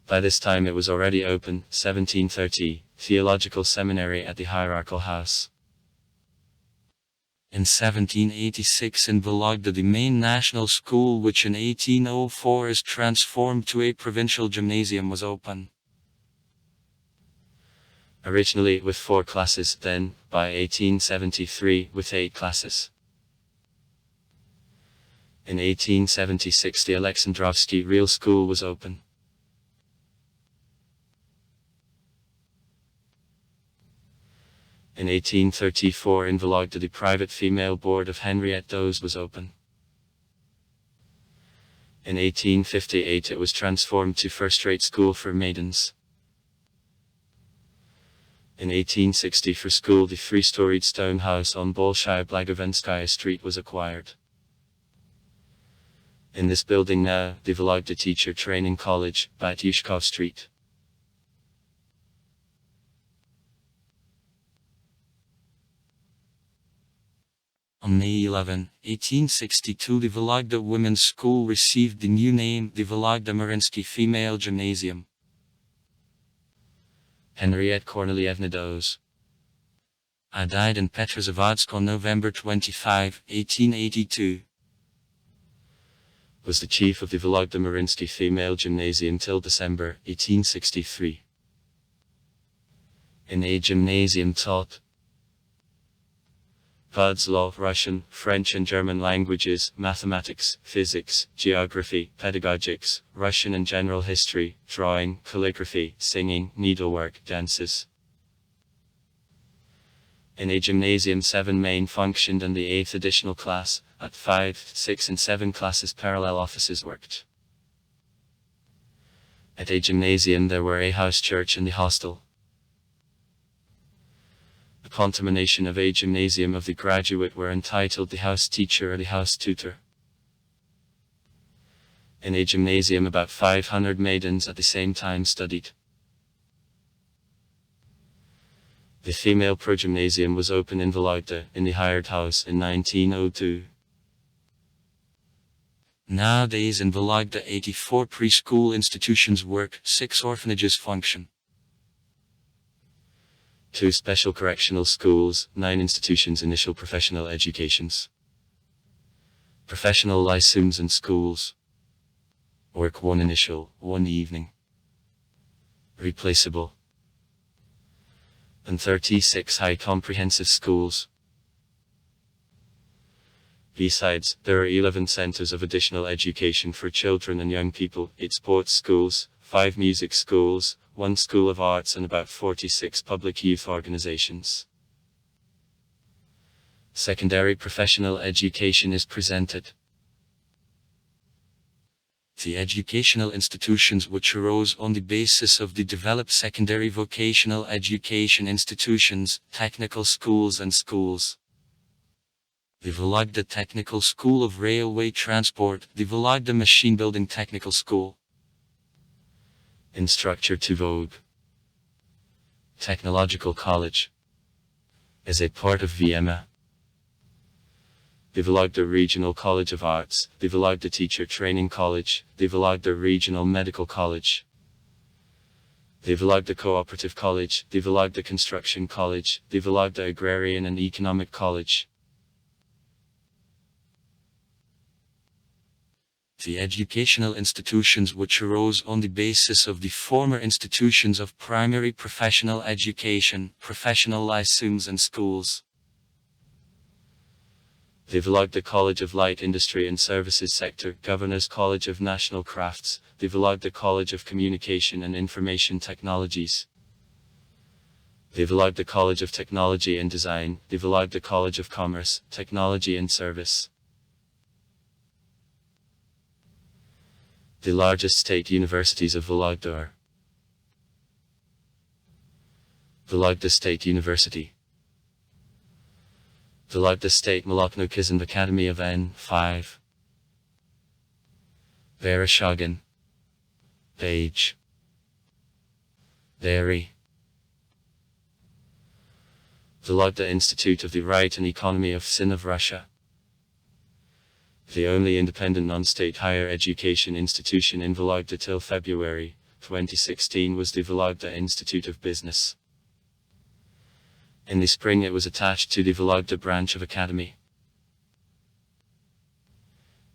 By this time it was already open, 1730, Theological Seminary at the Hierarchical House. In 1786 in Vologda the main national school, which in 1804 is transformed to a provincial gymnasium, was open. Originally with 4 classes, then, by 1873, with 8 classes. In 1876 the Alexandrovsky Real School was open. In 1834 in Vologda the private female board of Henriette Dose was open. In 1858 it was transformed to first-rate school for maidens. In 1860 for school the three-storied stone house on Bolshaya Blagovenskaya Street was acquired. In this building now, the Vologda Teacher Training College, Batyushkov Street. On May 11, 1862, the Vologda Women's School received the new name, the Vologda Marinsky Female Gymnasium. Henriette Kornelievna Doze Died in Petrozavodsk on November 25, 1882. Was the chief of the Vologda Marinsky Female Gymnasium till December 1863. In a gymnasium taught Bud's law, Russian, French and German languages, mathematics, physics, geography, pedagogics, Russian and general history, drawing, calligraphy, singing, needlework, dances. In a gymnasium 7 main functioned and the 8th additional class, at 5, 6 and 7 classes parallel offices worked. At a gymnasium there were a house church and the hostel. The contamination of a gymnasium of the graduate were entitled the house teacher or the house tutor. In a gymnasium about 500 maidens at the same time studied. The female progymnasium was opened in Vologda, in the hired house, in 1902. Nowadays in Vologda 84 preschool institutions work, 6 orphanages function. 2 special correctional schools, 9 institutions initial professional educations. Professional lyceums and schools. Work 1 initial, 1 evening. Replaceable. And 36 high comprehensive schools. Besides, there are 11 centers of additional education for children and young people, 8 sports schools, 5 music schools, 1 school of arts and about 46 public youth organizations. Secondary professional education is presented. The educational institutions which arose on the basis of the developed secondary vocational education institutions, technical schools and schools. The Vologda Technical School of Railway Transport, the Vologda Machine Building Technical School. In structure to Vogue. Technological College. Is a part of VMA. The Vologda Regional College of Arts, the Vologda Teacher Training College, the Vologda Regional Medical College. The Vologda Cooperative College, the Vologda Construction College, the Vologda Agrarian and Economic College. The educational institutions which arose on the basis of the former institutions of primary professional education, professional lyceums and schools. The Vologda College of Light Industry and Services Sector, Governor's College of National Crafts, the Vologda College of Communication and Information Technologies. The Vologda College of Technology and Design, the Vologda College of Commerce, Technology and Service. The largest state universities of Vologda are Vologda State University, Vologda State Molokno-Kizan Academy of N5, Vereshchagin, Page, Dairy, Vologda Institute of the Right and Economy of Sin of Russia. The only independent non-state higher education institution in Vologda till February 2016 was the Vologda Institute of Business. In the spring it was attached to the Vologda branch of Academy.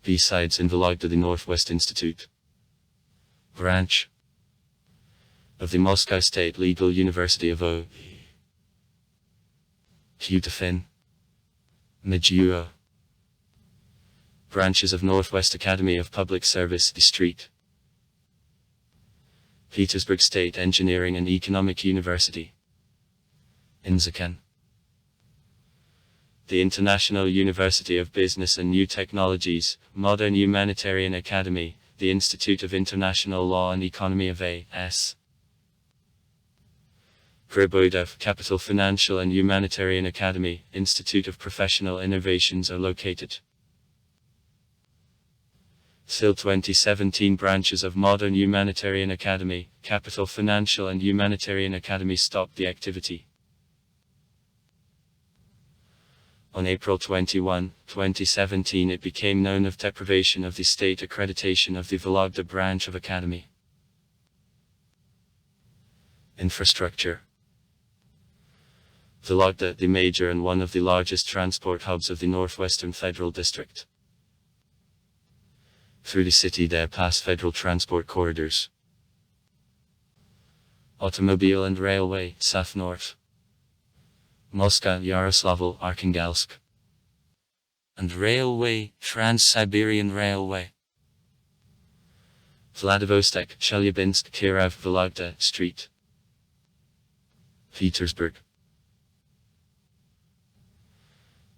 Besides in Vologda the Northwest Institute branch of the Moscow State Legal University of O. Putafin, Medjugorje. Branches of Northwest Academy of Public Service, the Street. Petersburg State Engineering and Economic University. Inzakan. The International University of Business and New Technologies, Modern Humanitarian Academy, the Institute of International Law and Economy of A.S. Griboyev, Capital Financial and Humanitarian Academy, Institute of Professional Innovations are located. Till 2017 branches of Modern Humanitarian Academy, Capital Financial and Humanitarian Academy stopped the activity. On April 21, 2017 it became known of deprivation of the state accreditation of the Vologda branch of Academy. Infrastructure. Vologda, the major and one of the largest transport hubs of the Northwestern Federal District. Through the city there pass federal transport corridors. Automobile and railway, south north. Moscow, Yaroslavl, Arkhangelsk. And railway, Trans-Siberian Railway. Vladivostok, Chelyabinsk, Kirov, Vologda, Street. Petersburg.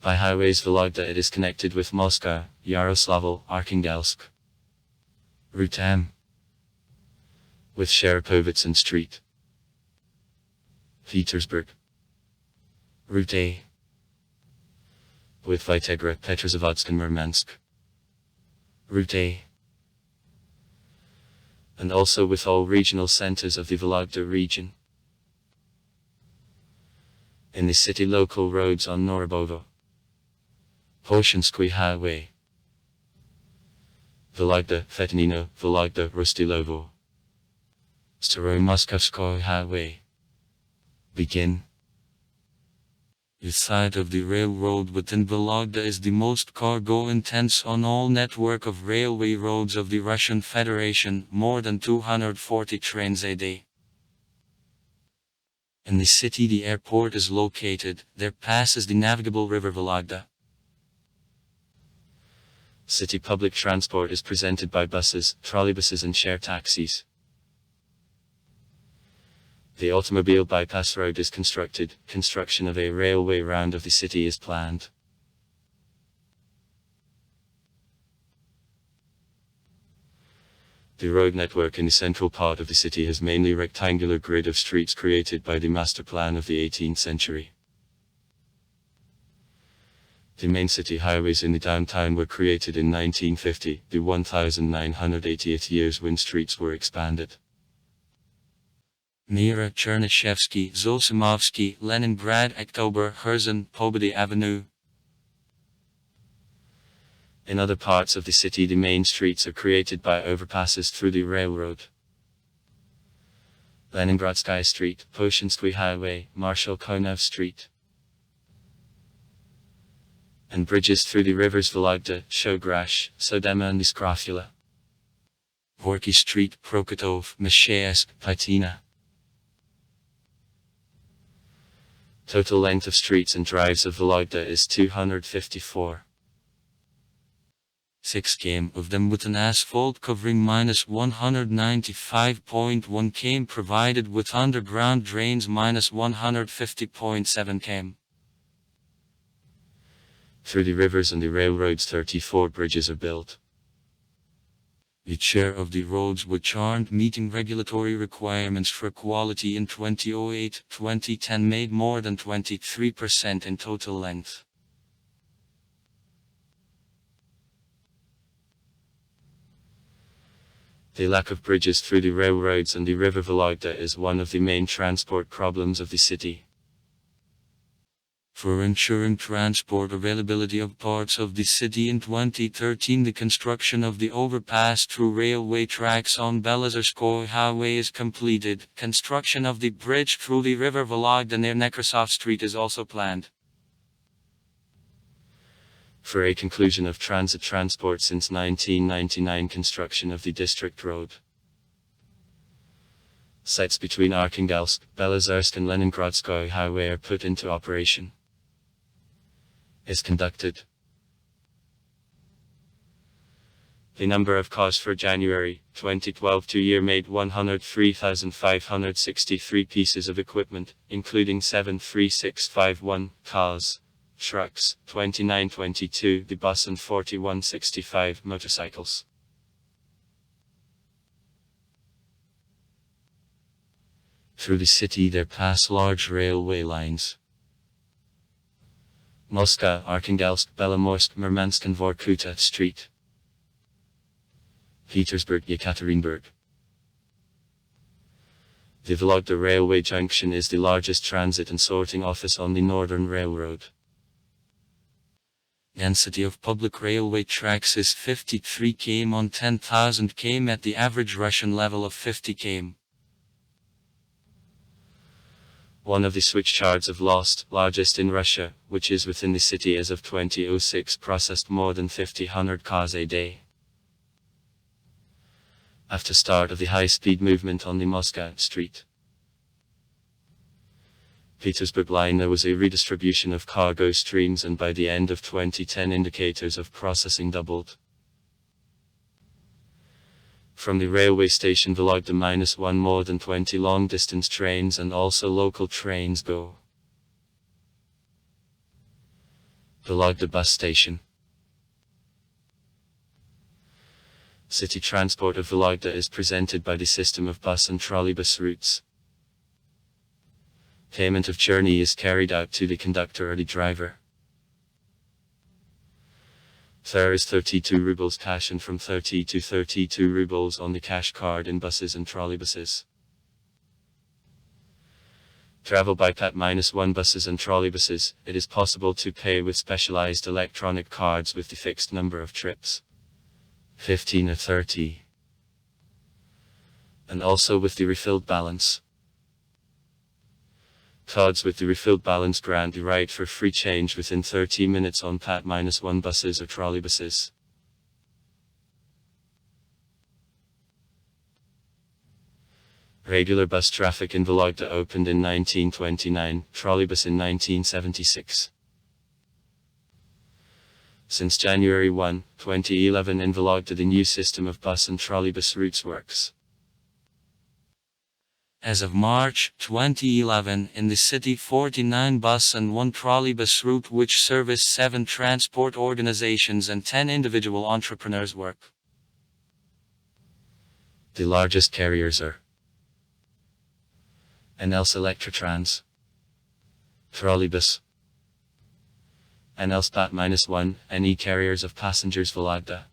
By highways Vologda it is connected with Moscow, Yaroslavl, Arkhangelsk. Route M. With Sharapovitsan Street. Petersburg. Route A. With Vitegra, Petrozavodsk and Murmansk. Route A. And also with all regional centers of the Vologda region. In the city local roads on Norobovo. Polshansky Highway. Vologda, Fetinino, Vologda, Rustilovo. Staro-Moskovskoy Highway. Begin. The side of the railroad within Vologda is the most cargo-intense on all network of railway roads of the Russian Federation, more than 240 trains a day. In the city the airport is located, there passes the navigable river Vologda. City public transport is presented by buses, trolleybuses and share taxis. The automobile bypass road is constructed, construction of a railway round of the city is planned. The road network in the central part of the city has mainly rectangular grid of streets created by the master plan of the 18th century. The main city highways in the downtown were created in 1950, the 1980th years when streets were expanded. Mira, Chernyshevsky, Zosimovsky, Leningrad, October, Herzen, Pobedy Avenue. In other parts of the city the main streets are created by overpasses through the railroad. Leningradsky Street, Polshansky Highway, Marshal Konov Street. And bridges through the rivers Vologda, Shogrash, Sodema and Iskrafula. Gorky Street, Prokotov, Meshchesk, Pytina. Total length of streets and drives of Vologda is 254. 6 km of them with an asphalt covering minus 195.1 km provided with underground drains minus 150.7 km. Through the rivers and the railroads 34 bridges are built. The share of the roads which aren't meeting regulatory requirements for quality in 2008-2010 made more than 23% in total length. The lack of bridges through the railroads and the river Vologda is one of the main transport problems of the city. For ensuring transport availability of parts of the city in 2013, the construction of the overpass through railway tracks on Belozerskoy Highway is completed. Construction of the bridge through the river Vologda near Nekrasov Street is also planned. For a conclusion of transit transport since 1999, construction of the district road. Sites between Arkhangelsk, Belozersk and Leningradskoy Highway are put into operation. Is conducted. The number of cars for January 2012 2-year made 103,563 pieces of equipment, including 73651 cars, trucks, 2922 the bus and 4165 motorcycles. Through the city there pass large railway lines. Moscow, Arkhangelsk, Belomorsk, Murmansk and Vorkuta Street. Petersburg, Yekaterinburg. The Vologda Railway Junction is the largest transit and sorting office on the Northern Railroad. Density of public railway tracks is 53 km on 10,000 km at the average Russian level of 50 km. One of the switch yards of Lost, largest in Russia, which is within the city as of 2006, processed more than 50,000 cars a day. After start of the high-speed movement on the Moscow Street Petersburg line, there was a redistribution of cargo streams, and by the end of 2010 indicators of processing doubled. From the railway station Vologda -1 more than 20 long-distance trains and also local trains go. Vologda bus station. City transport of Vologda is presented by the system of bus and trolleybus routes. Payment of journey is carried out to the conductor or the driver. There is 32 rubles cash and from 30 to 32 rubles on the cash card in buses and trolleybuses. Travel by PAT-1 buses and trolleybuses, it is possible to pay with specialized electronic cards with the fixed number of trips, 15 or 30, and also with the refilled balance. Cards with the refilled balance grant the right for free change within 30 minutes on PAT-1 buses or trolleybuses. Regular bus traffic in Vologda opened in 1929, trolleybus in 1976. Since January 1, 2011 in Vologda the new system of bus and trolleybus routes works. As of March 2011, in the city 49 bus and 1 trolleybus route which service 7 transport organizations and 10 individual entrepreneurs work. The largest carriers are NL's Electrotrans, Trolleybus, NL's PAT-1, NE carriers of passengers Vologda.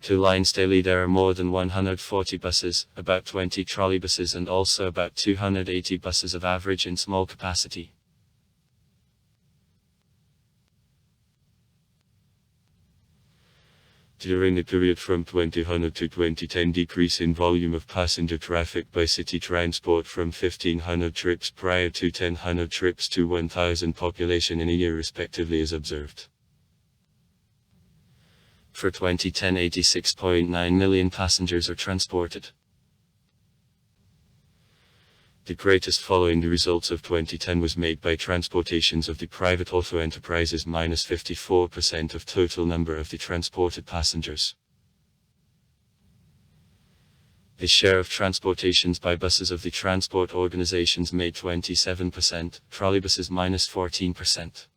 2 lines daily. There are more than 140 buses, about 20 trolleybuses and also about 280 buses of average and small capacity. During the period from 2000 to 2010, decrease in volume of passenger traffic by city transport from 1,500 trips prior to 1,000 trips to 1,000 population in a year respectively is observed. For 2010, 86.9 million passengers are transported. The greatest following the results of 2010 was made by transportations of the private auto enterprises -54% of total number of the transported passengers. The share of transportations by buses of the transport organizations made 27%, trolleybuses -14%.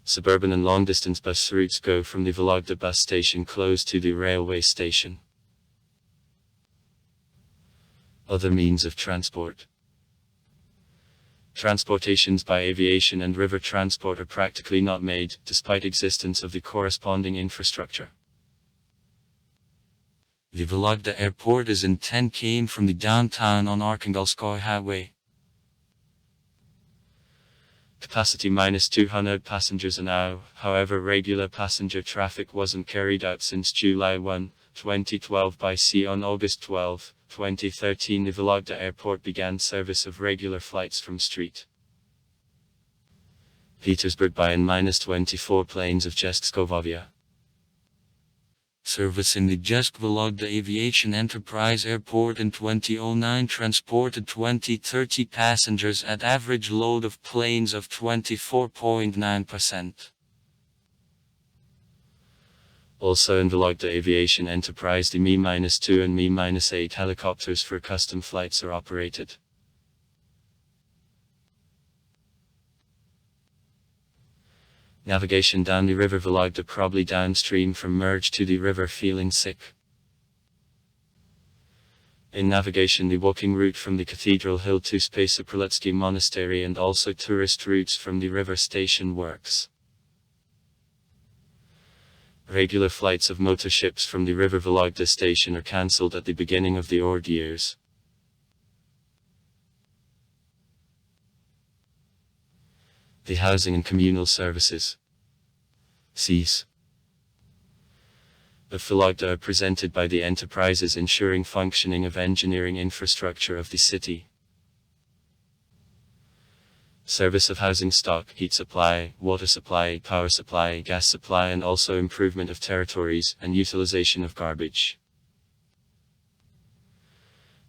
Suburban and long-distance bus routes go from the Vologda bus station close to the railway station. Other means of transport. Transportations by aviation and river transport are practically not made, despite existence of the corresponding infrastructure. The Vologda airport is in 10 km from the downtown on Arkhangelskoye Highway. Capacity -200 passengers an hour. However, regular passenger traffic wasn't carried out since July 1, 2012 by sea. On August 12, 2013 the Vologda airport began service of regular flights from St. Petersburg by -24 planes of Jestskovovia. Service in the Jesk Vologda Aviation Enterprise Airport in 2009 transported 2030 passengers at average load of planes of 24.9%. Also in Vologda Aviation Enterprise the Mi-2 and Mi-8 helicopters for custom flights are operated. Navigation down the river Vologda, probably downstream from merge to the river feeling sick. In navigation the walking route from the Cathedral Hill to Spasoproletsky Monastery and also tourist routes from the river station works. Regular flights of motor ships from the river Vologda station are cancelled at the beginning of the odd years. The housing and communal services (CES) of Vologda are presented by the enterprises ensuring functioning of engineering infrastructure of the city. Service of housing stock, heat supply, water supply, power supply, gas supply, and also improvement of territories and utilization of garbage.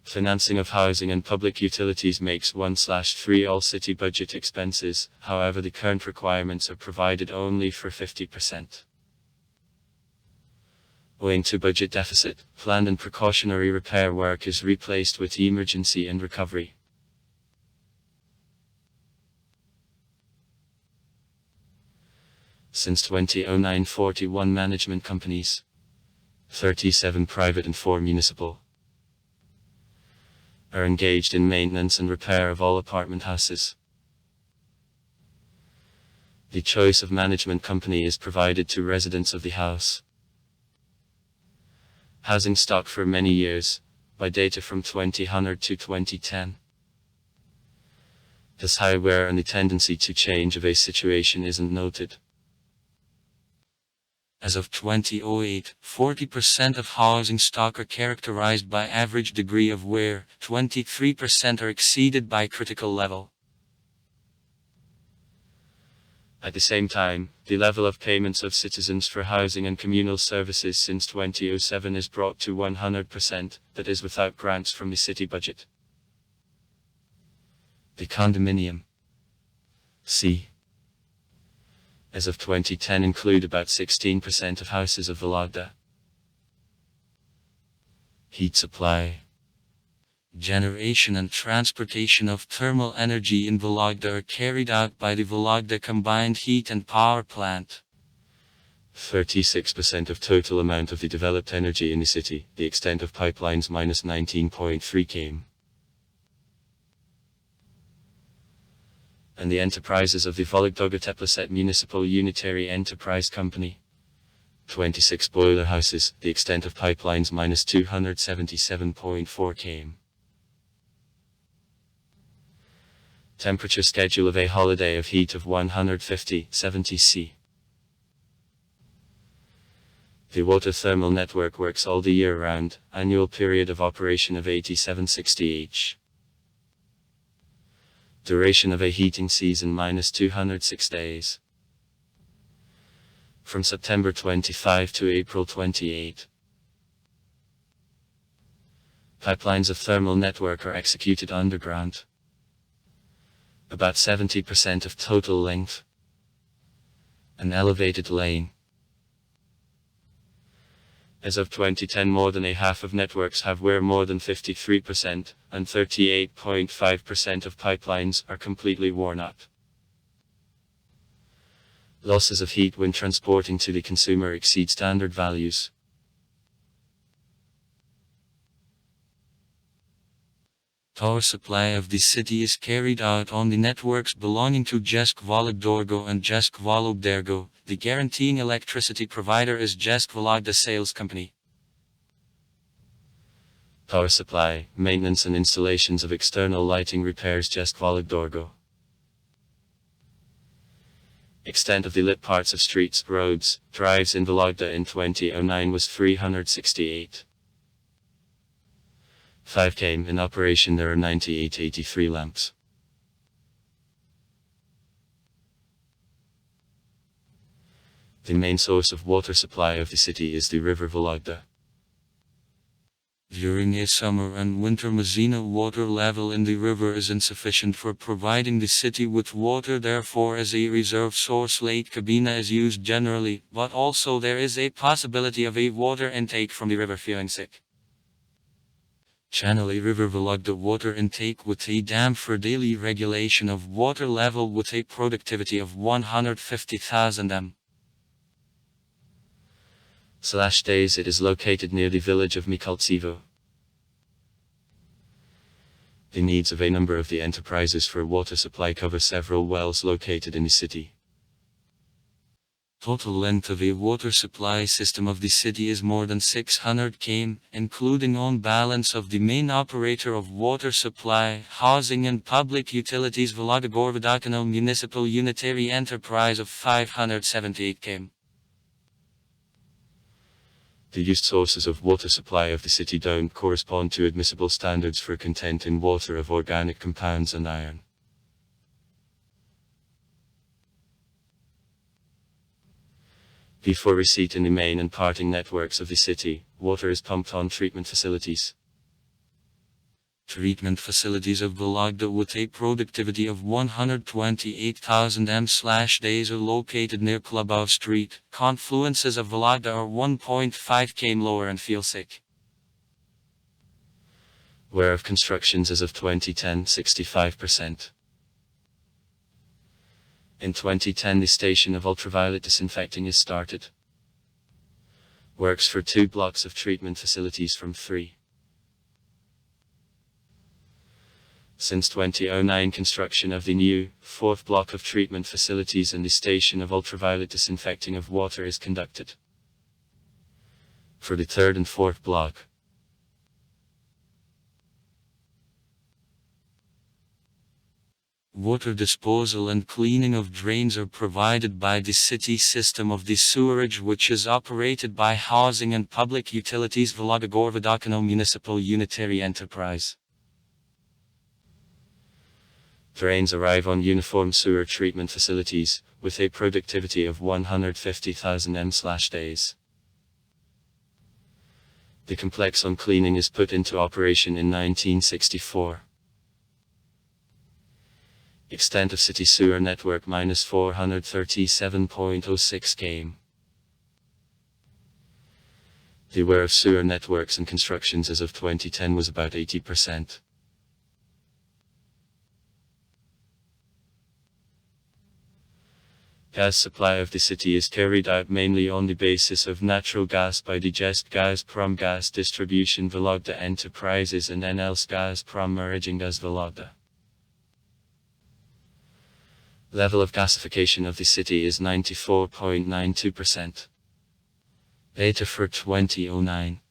Financing of housing and public utilities makes 1/3 all city budget expenses, however the current requirements are provided only for 50%. Owing to budget deficit, planned and precautionary repair work is replaced with emergency and recovery. Since 2009, 41 management companies, 37 private and 4 municipal, are engaged in maintenance and repair of all apartment houses. The choice of management company is provided to residents of the house. Housing stock for many years, by data from 2000 to 2010. This high wear and the tendency to change of a situation isn't noted. As of 2008, 40% of housing stock are characterized by average degree of wear, 23% are exceeded by critical level. At the same time, the level of payments of citizens for housing and communal services since 2007 is brought to 100%, that is without grants from the city budget. The condominium (C) as of 2010 include about 16% of houses of Vologda. Heat supply. Generation and transportation of thermal energy in Vologda are carried out by the Vologda Combined Heat and Power Plant. 36% of total amount of the developed energy in the city, the extent of pipelines minus 19.3 km. And the enterprises of the Vologda Teploset Municipal Unitary Enterprise Company. 26 boiler houses, the extent of pipelines minus 277.4 km. Temperature schedule of a holiday of heat of 150-70 C. The water thermal network works all the year round, annual period of operation of 8760 H. Duration of a heating season minus 206 days. From September 25 to April 28. Pipelines of thermal network are executed underground. About 70% of total length. An elevated lane. As of 2010, more than a half of networks have wear more than 53%, and 38.5% of pipelines are completely worn out. Losses of heat when transporting to the consumer exceed standard values. Power supply of the city is carried out on the networks belonging to JESC Vologda and JESC Vologda. The guaranteeing electricity provider is JESC Vologda Sales Company. Power supply, maintenance and installations of external lighting repairs JESC Vologda. Extent of the lit parts of streets, roads, drives in Vologda in 2009 was 368. 5 km in operation. There are 9883 lamps. The main source of water supply of the city is the river Vologda. During a summer and winter Messina water level in the river is insufficient for providing the city with water, therefore as a reserve source Lake Cabina is used generally, but also there is a possibility of a water intake from the river Fuensik. Channel a river Vologda water intake with a dam for daily regulation of water level with a productivity of 150,000 m. Days. It is located near the village of Mikaltsevo. The needs of a number of the enterprises for water supply cover several wells located in the city. Total length of a water supply system of the city is more than 600 km, including on balance of the main operator of water supply, housing and public utilities Vologda Gorvodokano Municipal Unitary Enterprise of 578 km. The used sources of water supply of the city don't correspond to admissible standards for content in water of organic compounds and iron. Before receipt in the main and parting networks of the city, water is pumped on treatment facilities. Treatment facilities of Vologda with a productivity of 128,000 m/days are located near Clubhouse Street. Confluences of Vologda are 1.5 km lower and feel sick. Where of constructions as of 2010, 65%. In 2010 the station of ultraviolet disinfecting is started. Works for 2 blocks of treatment facilities from 3. Since 2009 construction of the new, 4th block of treatment facilities and the station of ultraviolet disinfecting of water is conducted. For the 3rd and 4th block, water disposal and cleaning of drains are provided by the city system of the sewerage, which is operated by Housing and Public Utilities Vologda Gorvodokano Municipal Unitary Enterprise. Drains arrive on uniform sewer treatment facilities, with a productivity of 150,000 m/days. The complex on cleaning is put into operation in 1964. Extent of city sewer network minus 437.06 km. The aware of sewer networks and constructions as of 2010 was about 80%. Gas supply of the city is carried out mainly on the basis of natural gas by the Jest Gazprom Gas Distribution Vologda Enterprises and NLS Gazprom Marijingas Vologda. Level of gasification of the city is 94.92%. Data for 2009.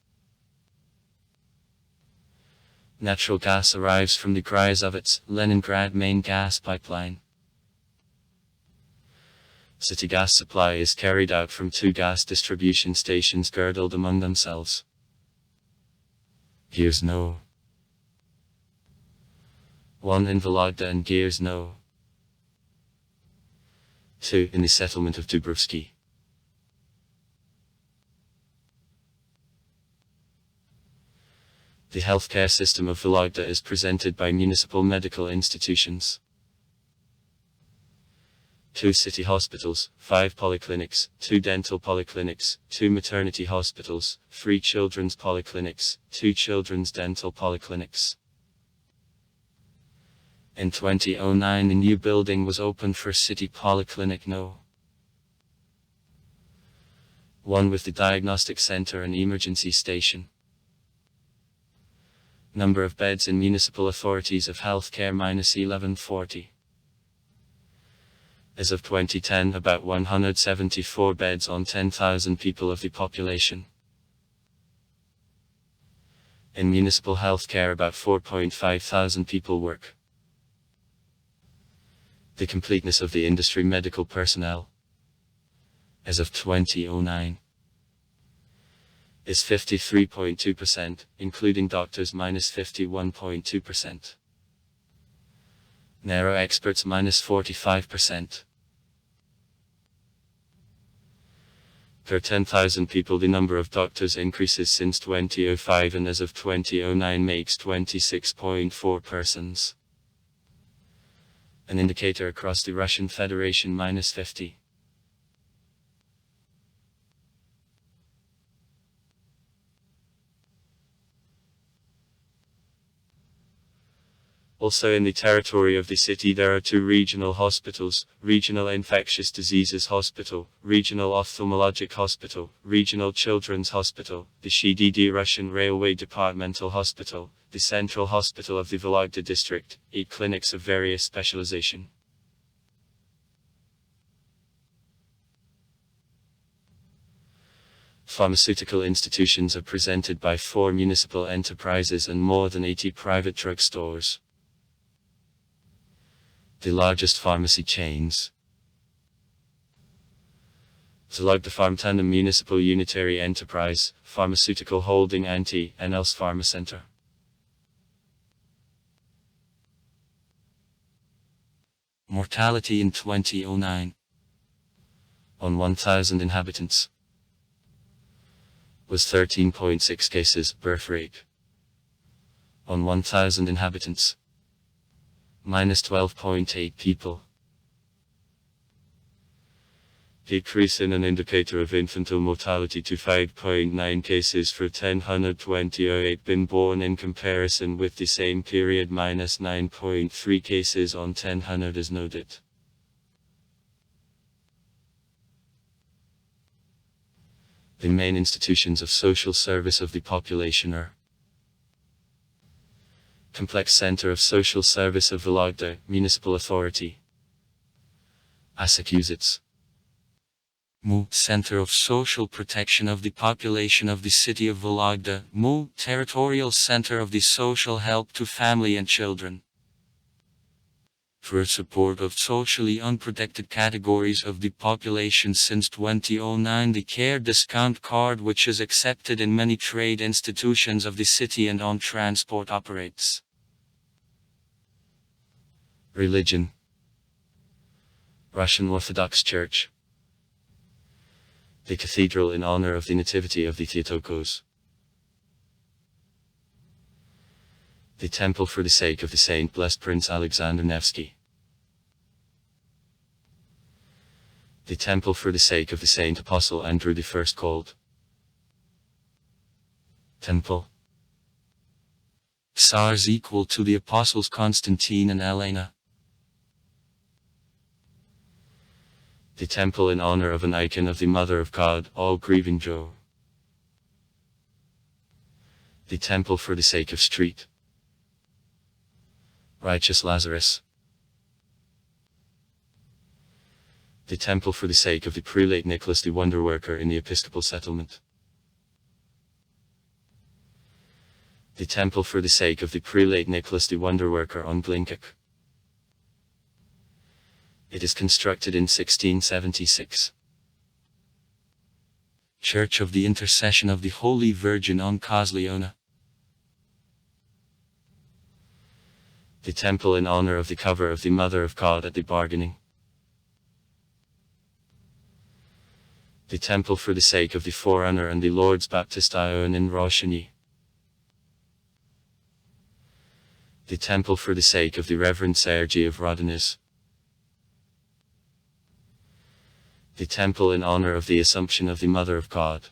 Natural gas arrives from the Gryazovets, Leningrad main gas pipeline. City gas supply is carried out from 2 gas distribution stations girdled among themselves. Gears No. 1 in Vologda and Gears No. 2 in the settlement of Dubrovsky. The healthcare system of Vologda is presented by municipal medical institutions. 2 city hospitals, 5 polyclinics, 2 dental polyclinics, 2 maternity hospitals, 3 children's polyclinics, 2 children's dental polyclinics. In 2009 a new building was opened for City Polyclinic No. 1 with the diagnostic center and emergency station. Number of beds in municipal authorities of healthcare minus 1140. As of 2010 about 174 beds on 10,000 people of the population. In municipal healthcare about 4.5 thousand people work. The completeness of the industry medical personnel, as of 2009, is 53.2%, including doctors minus 51.2%. Narrow experts minus 45%. Per 10,000 people the number of doctors increases since 2005 and as of 2009 makes 26.4 persons. An indicator across the Russian Federation minus 50. Also in the territory of the city there are 2 regional hospitals, Regional Infectious Diseases Hospital, Regional Ophthalmologic Hospital, Regional Children's Hospital, the SHIDD Russian Railway Departmental Hospital, the Central Hospital of the Vologda District, 8 clinics of various specialization. Pharmaceutical institutions are presented by 4 municipal enterprises and more than 80 private drugstores. The largest pharmacy chains. Vologda Farmtandem Municipal Unitary Enterprise, Pharmaceutical Holding Anti, and else Pharmacenter. Mortality in 2009. On 1,000 inhabitants. Was 13.6 cases, birth rate. On 1,000 inhabitants. Minus 12.8 people. Decrease in an indicator of infantile mortality to 5.9 cases for 10,128 been born in comparison with the same period minus 9.3 cases on 10,100 is noted. The main institutions of social service of the population are Complex Center of Social Service of Vologda, Municipal Authority. Massachusetts. MU Center of Social Protection of the Population of the City of Vologda, MU Territorial Center of the Social Help to Family and Children. For support of socially unprotected categories of the population since 2009, the Care Discount Card, which is accepted in many trade institutions of the city and on transport, operates. Religion. Russian Orthodox Church. The Cathedral in honor of the Nativity of the Theotokos. The Temple for the sake of the Saint Blessed Prince Alexander Nevsky. The Temple for the sake of the Saint Apostle Andrew the First called. Temple. Tsars equal to the Apostles Constantine and Elena. The Temple in honor of an icon of the Mother of God, all grieving Joe. The Temple for the sake of Street. Righteous Lazarus. The Temple for the sake of the Prelate Nicholas the Wonderworker in the Episcopal Settlement. The Temple for the sake of the Prelate Nicholas the Wonderworker on Blinkek. It is constructed in 1676. Church of the Intercession of the Holy Virgin on Kozliona. The Temple in honor of the cover of the Mother of God at the Bargaining. The Temple for the sake of the Forerunner and the Lord's Baptist Ion in Roshini. The Temple for the sake of the Reverend Sergi of Rodenis. The Temple in honor of the Assumption of the Mother of God.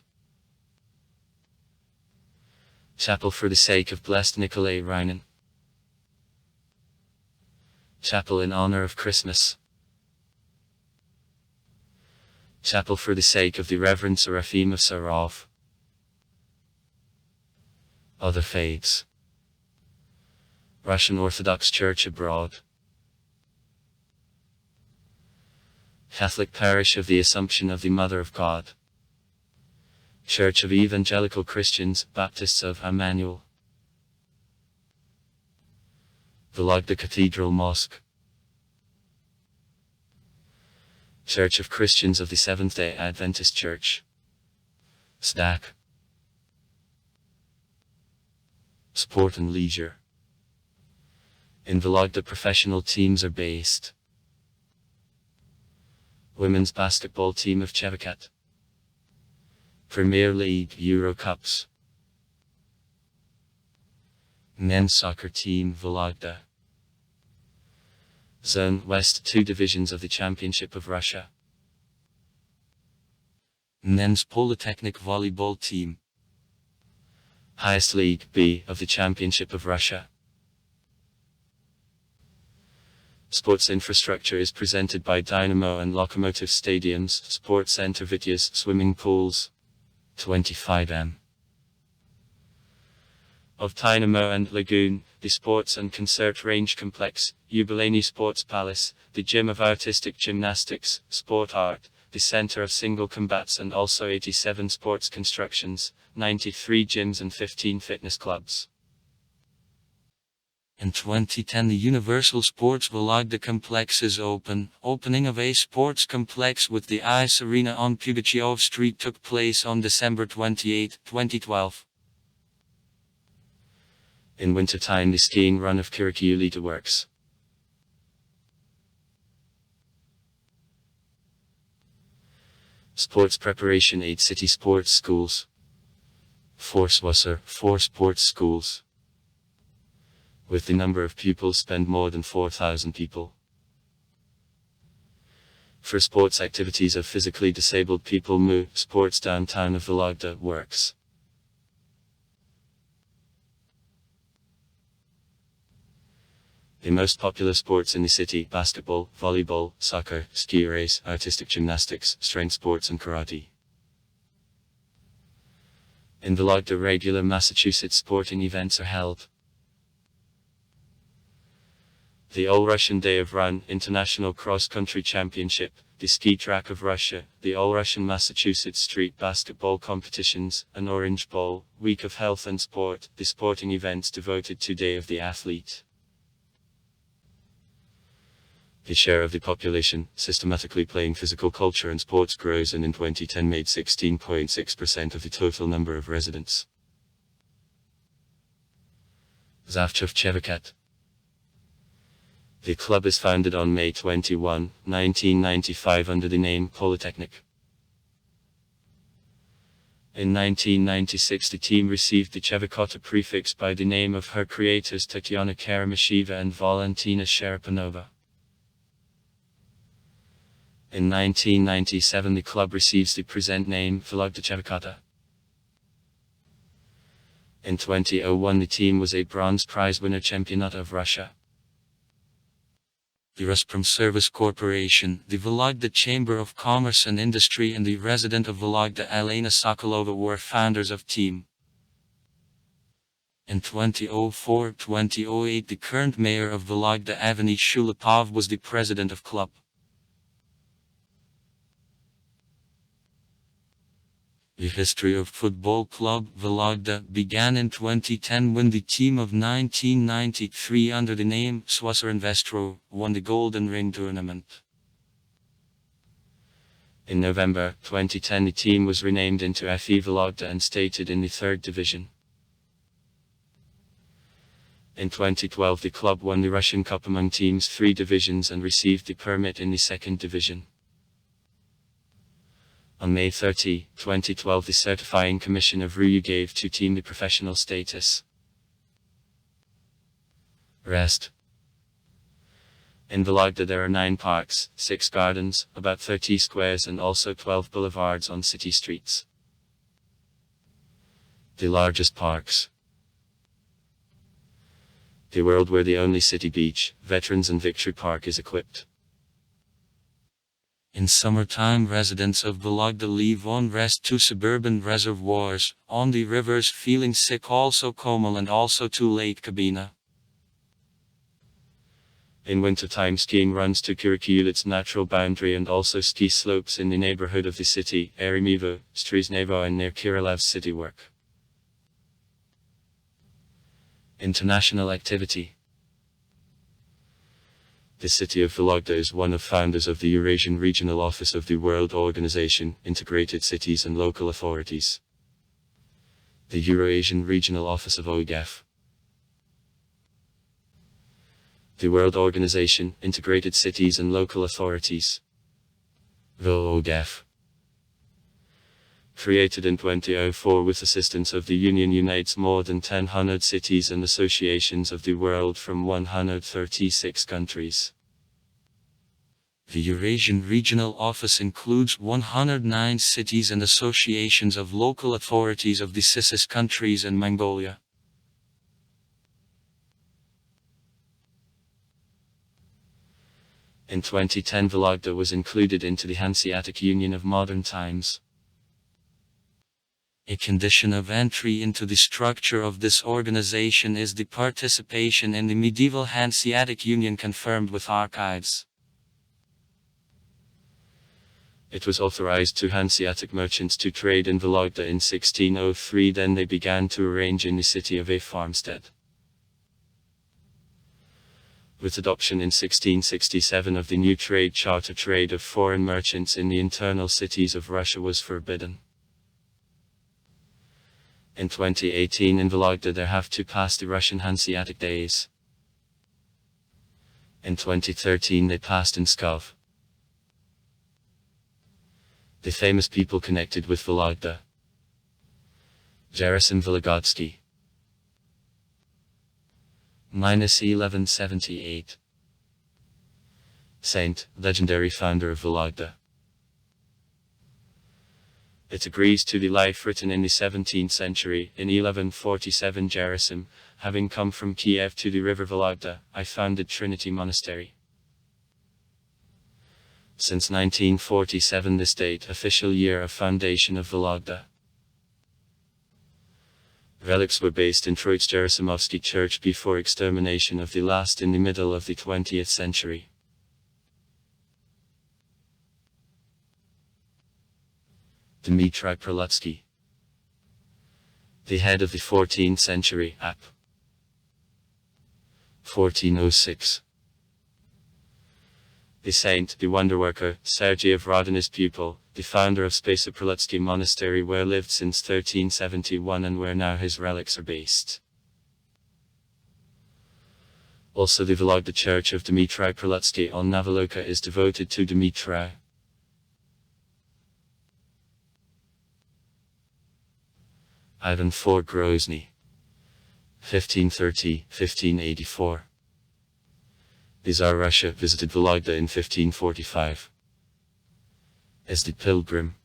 Chapel for the sake of Blessed Nikolai Reinen. Chapel in honor of Christmas. Chapel for the sake of the Reverend Seraphim of Sarov. Other faiths. Russian Orthodox Church abroad. Catholic Parish of the Assumption of the Mother of God. Church of Evangelical Christians, Baptists of Emmanuel. Vologda Cathedral Mosque. Church of Christians of the Seventh-day Adventist Church. SDAC. Sport and Leisure. In Vologda professional teams are based. Women's basketball team of Chevikat. Premier League Euro Cups. Men's soccer team Vologda. Zone West 2 divisions of the Championship of Russia. Men's Polytechnic volleyball team. Highest League B of the Championship of Russia. Sports infrastructure is presented by Dynamo and Lokomotiv Stadiums, Sports Center Vityaz, swimming pools. 25m. Of Dynamo and Lagoon, the Sports and Concert Range Complex, Yubileyny Sports Palace, the Gym of Artistic Gymnastics, Sport Art, the center of single combats, and also 87 sports constructions, 93 gyms and 15 fitness clubs. In 2010 the Universal Sports Vologda complex is open. Opening of a sports complex with the Ice Arena on Pugachev Street took place on December 28, 2012. In wintertime the skiing run of Kirikiulita works. Sports preparation 8 city sports schools. 4 sports schools. With the number of pupils spend more than 4,000 people. For sports activities of physically disabled people sports downtown of Vologda works. The most popular sports in the city: basketball, volleyball, soccer, ski race, artistic gymnastics, strength sports and karate. In Vologda regular Massachusetts sporting events are held. The All-Russian Day of Run, International Cross-Country Championship, the Ski Track of Russia, the All-Russian Massachusetts Street Basketball Competitions, an Orange Bowl, Week of Health and Sport, the sporting events devoted to Day of the Athlete. The share of the population, systematically playing physical culture and sports grows, and in 2010 made 16.6% of the total number of residents. Zavchovchevikat. The club is founded on May 21, 1995 under the name Polytechnic. In 1996 the team received the Chevikota prefix by the name of her creators Tatyana Karamasheva and Valentina Sharapanova. In 1997 the club receives the present name Vologda Chevikota. In 2001 the team was a bronze prize winner Championat of Russia. The Gazprom Service Corporation, the Vologda Chamber of Commerce and Industry and the resident of Vologda Elena Sokolova were founders of team. In 2004-2008 the current mayor of Vologda Avani Shulapov was the president of club. The history of Football Club Vologda began in 2010 when the team of 1993 under the name Swasser Investro won the Golden Ring tournament. In November 2010 the team was renamed into FE Vologda and stated in the 3rd division. In 2012 the club won the Russian Cup among teams 3 divisions and received the permit in the 2nd division. On May 30, 2012 the certifying commission of RUU gave to team the professional status. Rest. In Vologda there are 9 parks, 6 gardens, about 30 squares and also 12 boulevards on city streets. The largest parks. The world where the only city beach, Veterans and Victory Park is equipped. In summertime residents of Vologda leave on rest to suburban reservoirs, on the rivers feeling sick also Komel and also to Lake Kabina. In wintertime skiing runs to Kirikiulit's natural boundary and also ski slopes in the neighborhood of the city, Eremivo, Striznevo and near Kirilev's city work. International activity. The city of Vologda is one of founders of the Eurasian Regional Office of the World Organization, Integrated Cities and Local Authorities. The Eurasian Regional Office of OGAF. The World Organization, Integrated Cities and Local Authorities. VOGAF. Created in 2004 with assistance of the Union, unites more than 1,000 cities and associations of the world from 136 countries. The Eurasian Regional Office includes 109 cities and associations of local authorities of the CIS countries and Mongolia. In 2010 Vologda was included into the Hanseatic Union of Modern Times. A condition of entry into the structure of this organization is the participation in the medieval Hanseatic Union confirmed with archives. It was authorized to Hanseatic merchants to trade in Vologda in 1603. Then they began to arrange in the city of a farmstead. With adoption in 1667 of the new trade charter, trade of foreign merchants in the internal cities of Russia was forbidden. In 2018 in Vologda there have to pass the Russian Hanseatic days. In 2013 they passed in Pskov. The famous people connected with Vologda: Gerasim Vologodsky, -1178. Saint, legendary founder of Vologda. It agrees to the life written in the 17th century. In 1147 Gerasim, having come from Kiev to the river Vologda, I founded Trinity Monastery. Since 1947 the state official year of foundation of Vologda. Relics were based in Troit's Gerasimovsky church before extermination of the last in the middle of the 20th century. Dmitry Prelutsky, the head of the 14th century, ap. 1406. The saint, the wonderworker, Sergei of Rodin's pupil, the founder of Spasa Prelutsky Monastery, where lived since 1371 and where now his relics are based. Also the Vologda church of Dmitry Prelutsky on Navoloka is devoted to Dmitry. Ivan IV Grozny, 1530-1584. The Tsar Russia visited Vologda in 1545 as the pilgrim.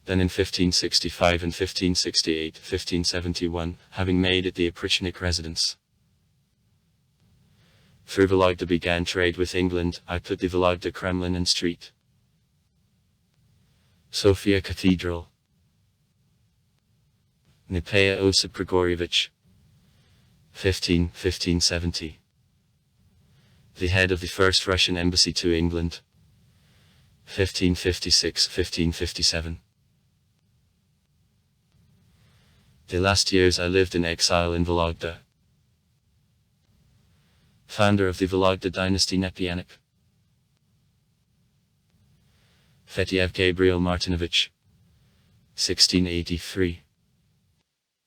Then in 1565 and 1568, 1571, having made it the Oprichnik residence. Through Vologda began trade with England. I put the Vologda Kremlin and Street Sofia Cathedral. Nipaya Osip Grigorievich, 1570. The head of the first Russian embassy to England, 1556-1557. The last years I lived in exile in Vologda. Founder of the Vologda dynasty Nepianic, Fetiev Gabriel Martinovich, 1683.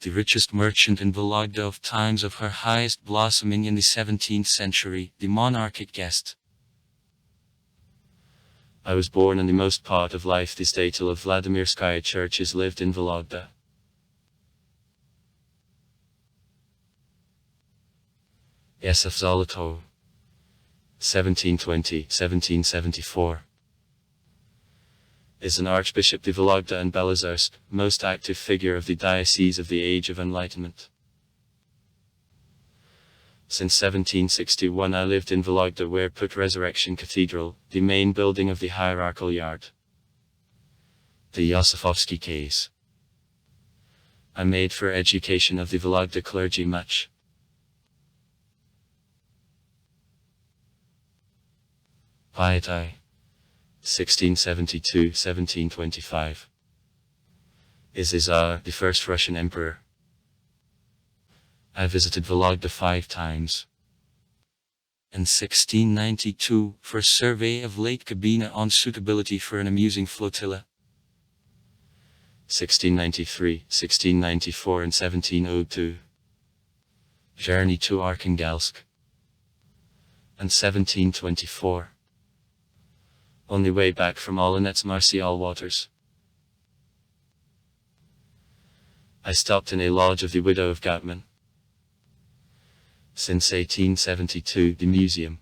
The richest merchant in Vologda of times of her highest blossoming in the 17th century, the monarchic guest. I was born in the most part of life. The statel of Vladimirskaya churches lived in Vologda. Yosef Zolotov, 1720-1774. Is an Archbishop of Vologda and Belozersk, most active figure of the diocese of the Age of Enlightenment. Since 1761 I lived in Vologda, where put Resurrection Cathedral, the main building of the hierarchical yard. The Yosifovsky case. I made for education of the Vologda clergy much. Paitai, 1672-1725. Is the Tsar, the first Russian emperor. I visited Vologda 5 times. In 1692, for a survey of Lake Kabina on suitability for an amusing flotilla. 1693, 1694 and 1702. Journey to Arkhangelsk. And 1724. On the way back from Olenets Martial waters. I stopped in a lodge of the widow of Goutman. Since 1872, the museum.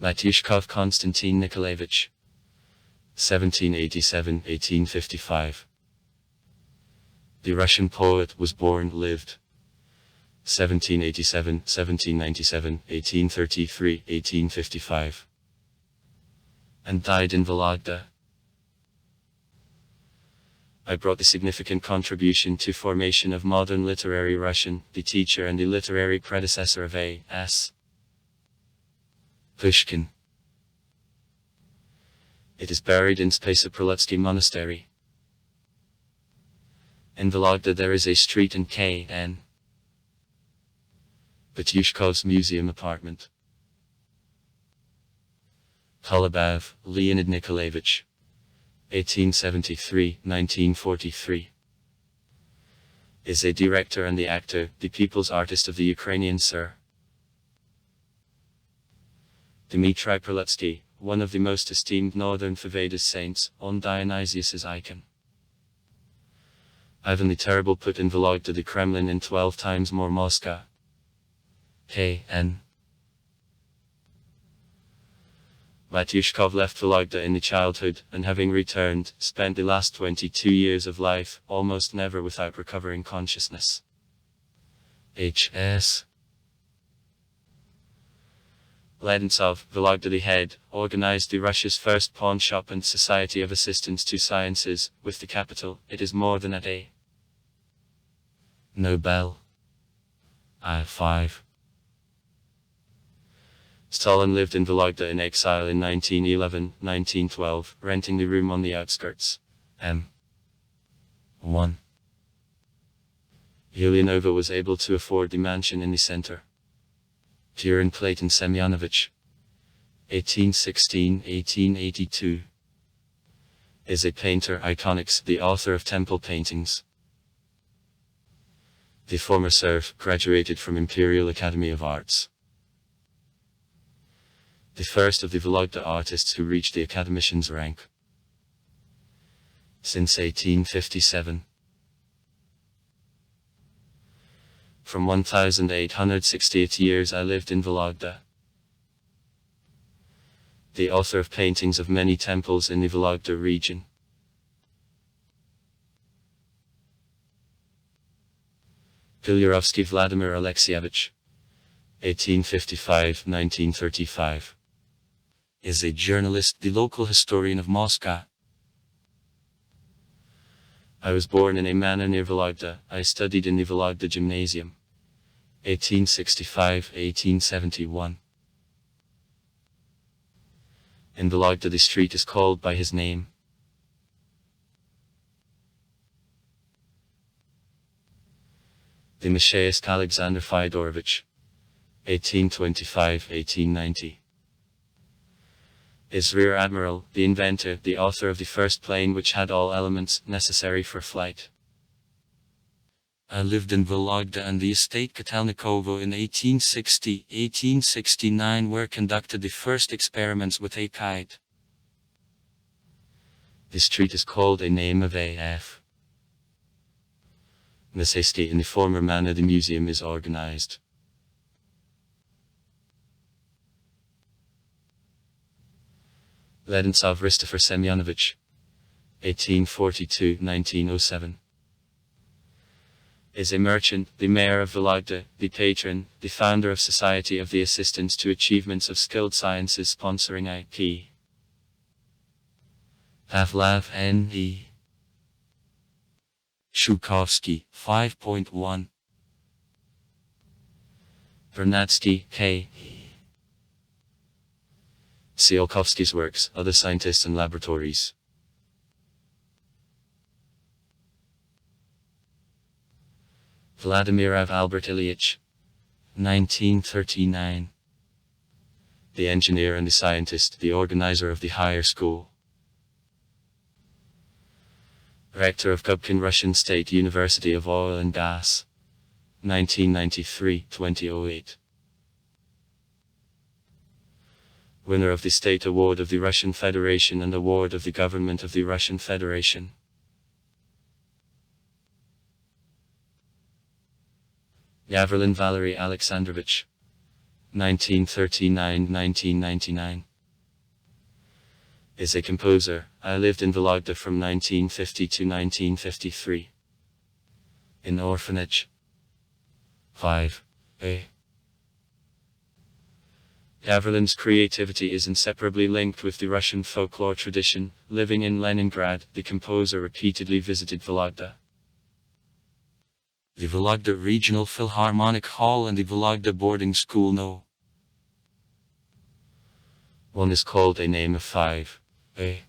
Matyushkov Konstantin Nikolaevich, 1787-1855. The Russian poet was born, lived. 1787, 1797, 1833, 1855. And died in Vologda. I brought the significant contribution to formation of modern literary Russian, the teacher and the literary predecessor of A.S. Pushkin. It is buried in Spasoprolutsky Monastery. In Vologda there is a street in K.N. Batyushkov's museum apartment. Kolobov, Leonid Nikolaevich. 1873-1943. Is a director and the actor, the people's artist of the Ukrainian Sir. Dmitry Prelutsky, one of the most esteemed northern Vedas saints, on Dionysius's icon. Ivan the Terrible put in Vologda the Kremlin in 12 times more Moscow. K.N. Batyushkov left Vologda in the childhood, and having returned, spent the last 22 years of life, almost never without recovering consciousness. H.S. Ledensov, Vologda the head, organized the Russia's first pawn shop and Society of Assistance to Sciences, with the capital, it is more than at a Nobel. I-5. Stalin lived in Vologda in exile in 1911-1912, renting the room on the outskirts. M. 1. Ulyanova was able to afford the mansion in the center. Purin Platon Semyonovich. 1816-1882. Is a painter, iconics, the author of temple paintings. The former serf, graduated from Imperial Academy of Arts. The first of the Vologda artists who reached the academician's rank. Since 1857. From 1868 years I lived in Vologda. The author of paintings of many temples in the Vologda region. Pilyurovsky Vladimir Alexievich. 1855-1935. Is a journalist, the local historian of Moscow. I was born in a manor near Vologda. I studied in the Vologda Gymnasium. 1865-1871. In Vologda the street is called by his name. The Meshayist Alexander Fyodorovich. 1825-1890. Is Rear Admiral, the inventor, the author of the first plane which had all elements necessary for flight. I lived in Vologda and the estate Katalnikovo in 1860-1869 where conducted the first experiments with a kite. The street is called a name of A.F. Nesesky. In the former manner the museum is organized. Ledensov Ristofer Semyonovich. 1842-1907. Is a merchant, the mayor of Vologda, the patron, the founder of Society of the Assistance to Achievements of Skilled Sciences sponsoring IP. Pavlov N.E. Shukovsky, 5.1. Vernadsky, K. Tsiolkovsky's works, other scientists and laboratories. Vladimirov Albert Ilyich. 1939. The engineer and the scientist, the organizer of the higher school. Rector of Gubkin Russian State University of Oil and Gas. 1993-2008. Winner of the State Award of the Russian Federation and Award of the Government of the Russian Federation. Yavrlin Valery Alexandrovich. 1939-1999. Is a composer. I lived in Vologda from 1950 to 1953. In orphanage. 5a. Yavrlin's creativity is inseparably linked with the Russian folklore tradition. Living in Leningrad, the composer repeatedly visited Vologda. The Vologda Regional Philharmonic Hall and the Vologda Boarding School No. One is called a name of 5. A.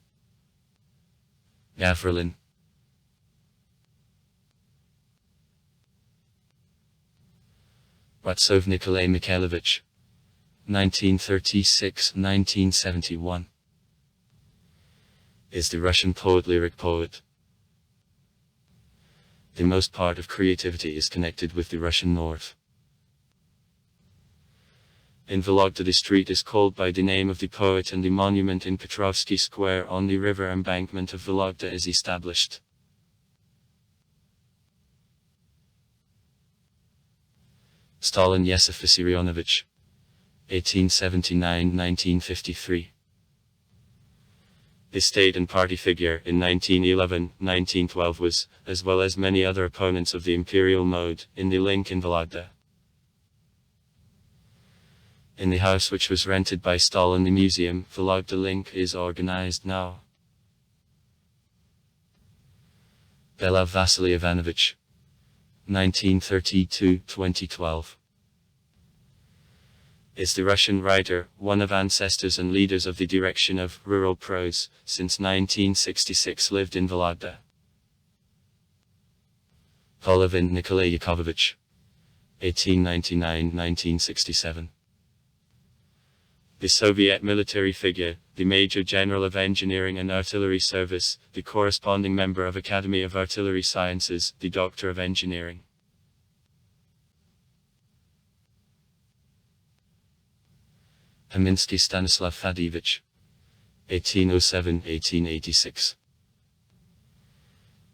Gavrilin. Ratsov Nikolay Mikhailovich. 1936-1971. Is the Russian poet, lyric poet. The most part of creativity is connected with the Russian north. In Vologda the street is called by the name of the poet, and the monument in Petrovsky Square on the river embankment of Vologda is established. Stalin Yosif Vissarionovich. 1879-1953. The state and party figure in 1911-1912 was, as well as many other opponents of the imperial mode, in the link in Vologda. In the house which was rented by Stalin, the museum, Vologda link, is organized now. Belav Vasily Ivanovich. 1932-2012. Is the Russian writer, one of ancestors and leaders of the direction of rural prose, since 1966 lived in Vologda. Polovin Nikolay Yakovlevich. 1899-1967. The Soviet military figure, the Major General of Engineering and Artillery Service, the corresponding member of Academy of Artillery Sciences, the Doctor of Engineering. Kaminsky Stanislav Fadivich. 1807-1886.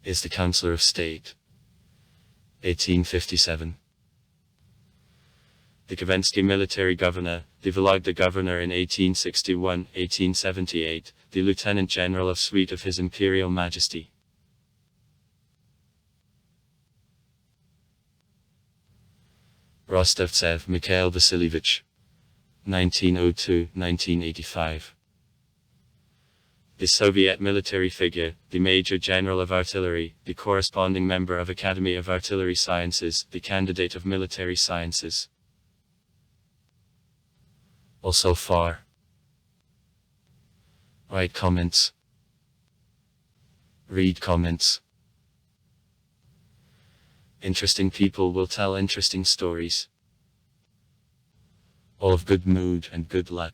Is the Counselor of State. 1857. The Kavensky military governor, the Vologda governor in 1861-1878, the Lieutenant General of Suite of His Imperial Majesty. Rostovtsev Mikhail Vasilyevich. 1902-1985. The Soviet military figure, the Major General of Artillery, the corresponding member of Academy of Artillery Sciences, the candidate of military sciences. Also far. Write comments. Read comments. Interesting people will tell interesting stories. All of good mood and good luck.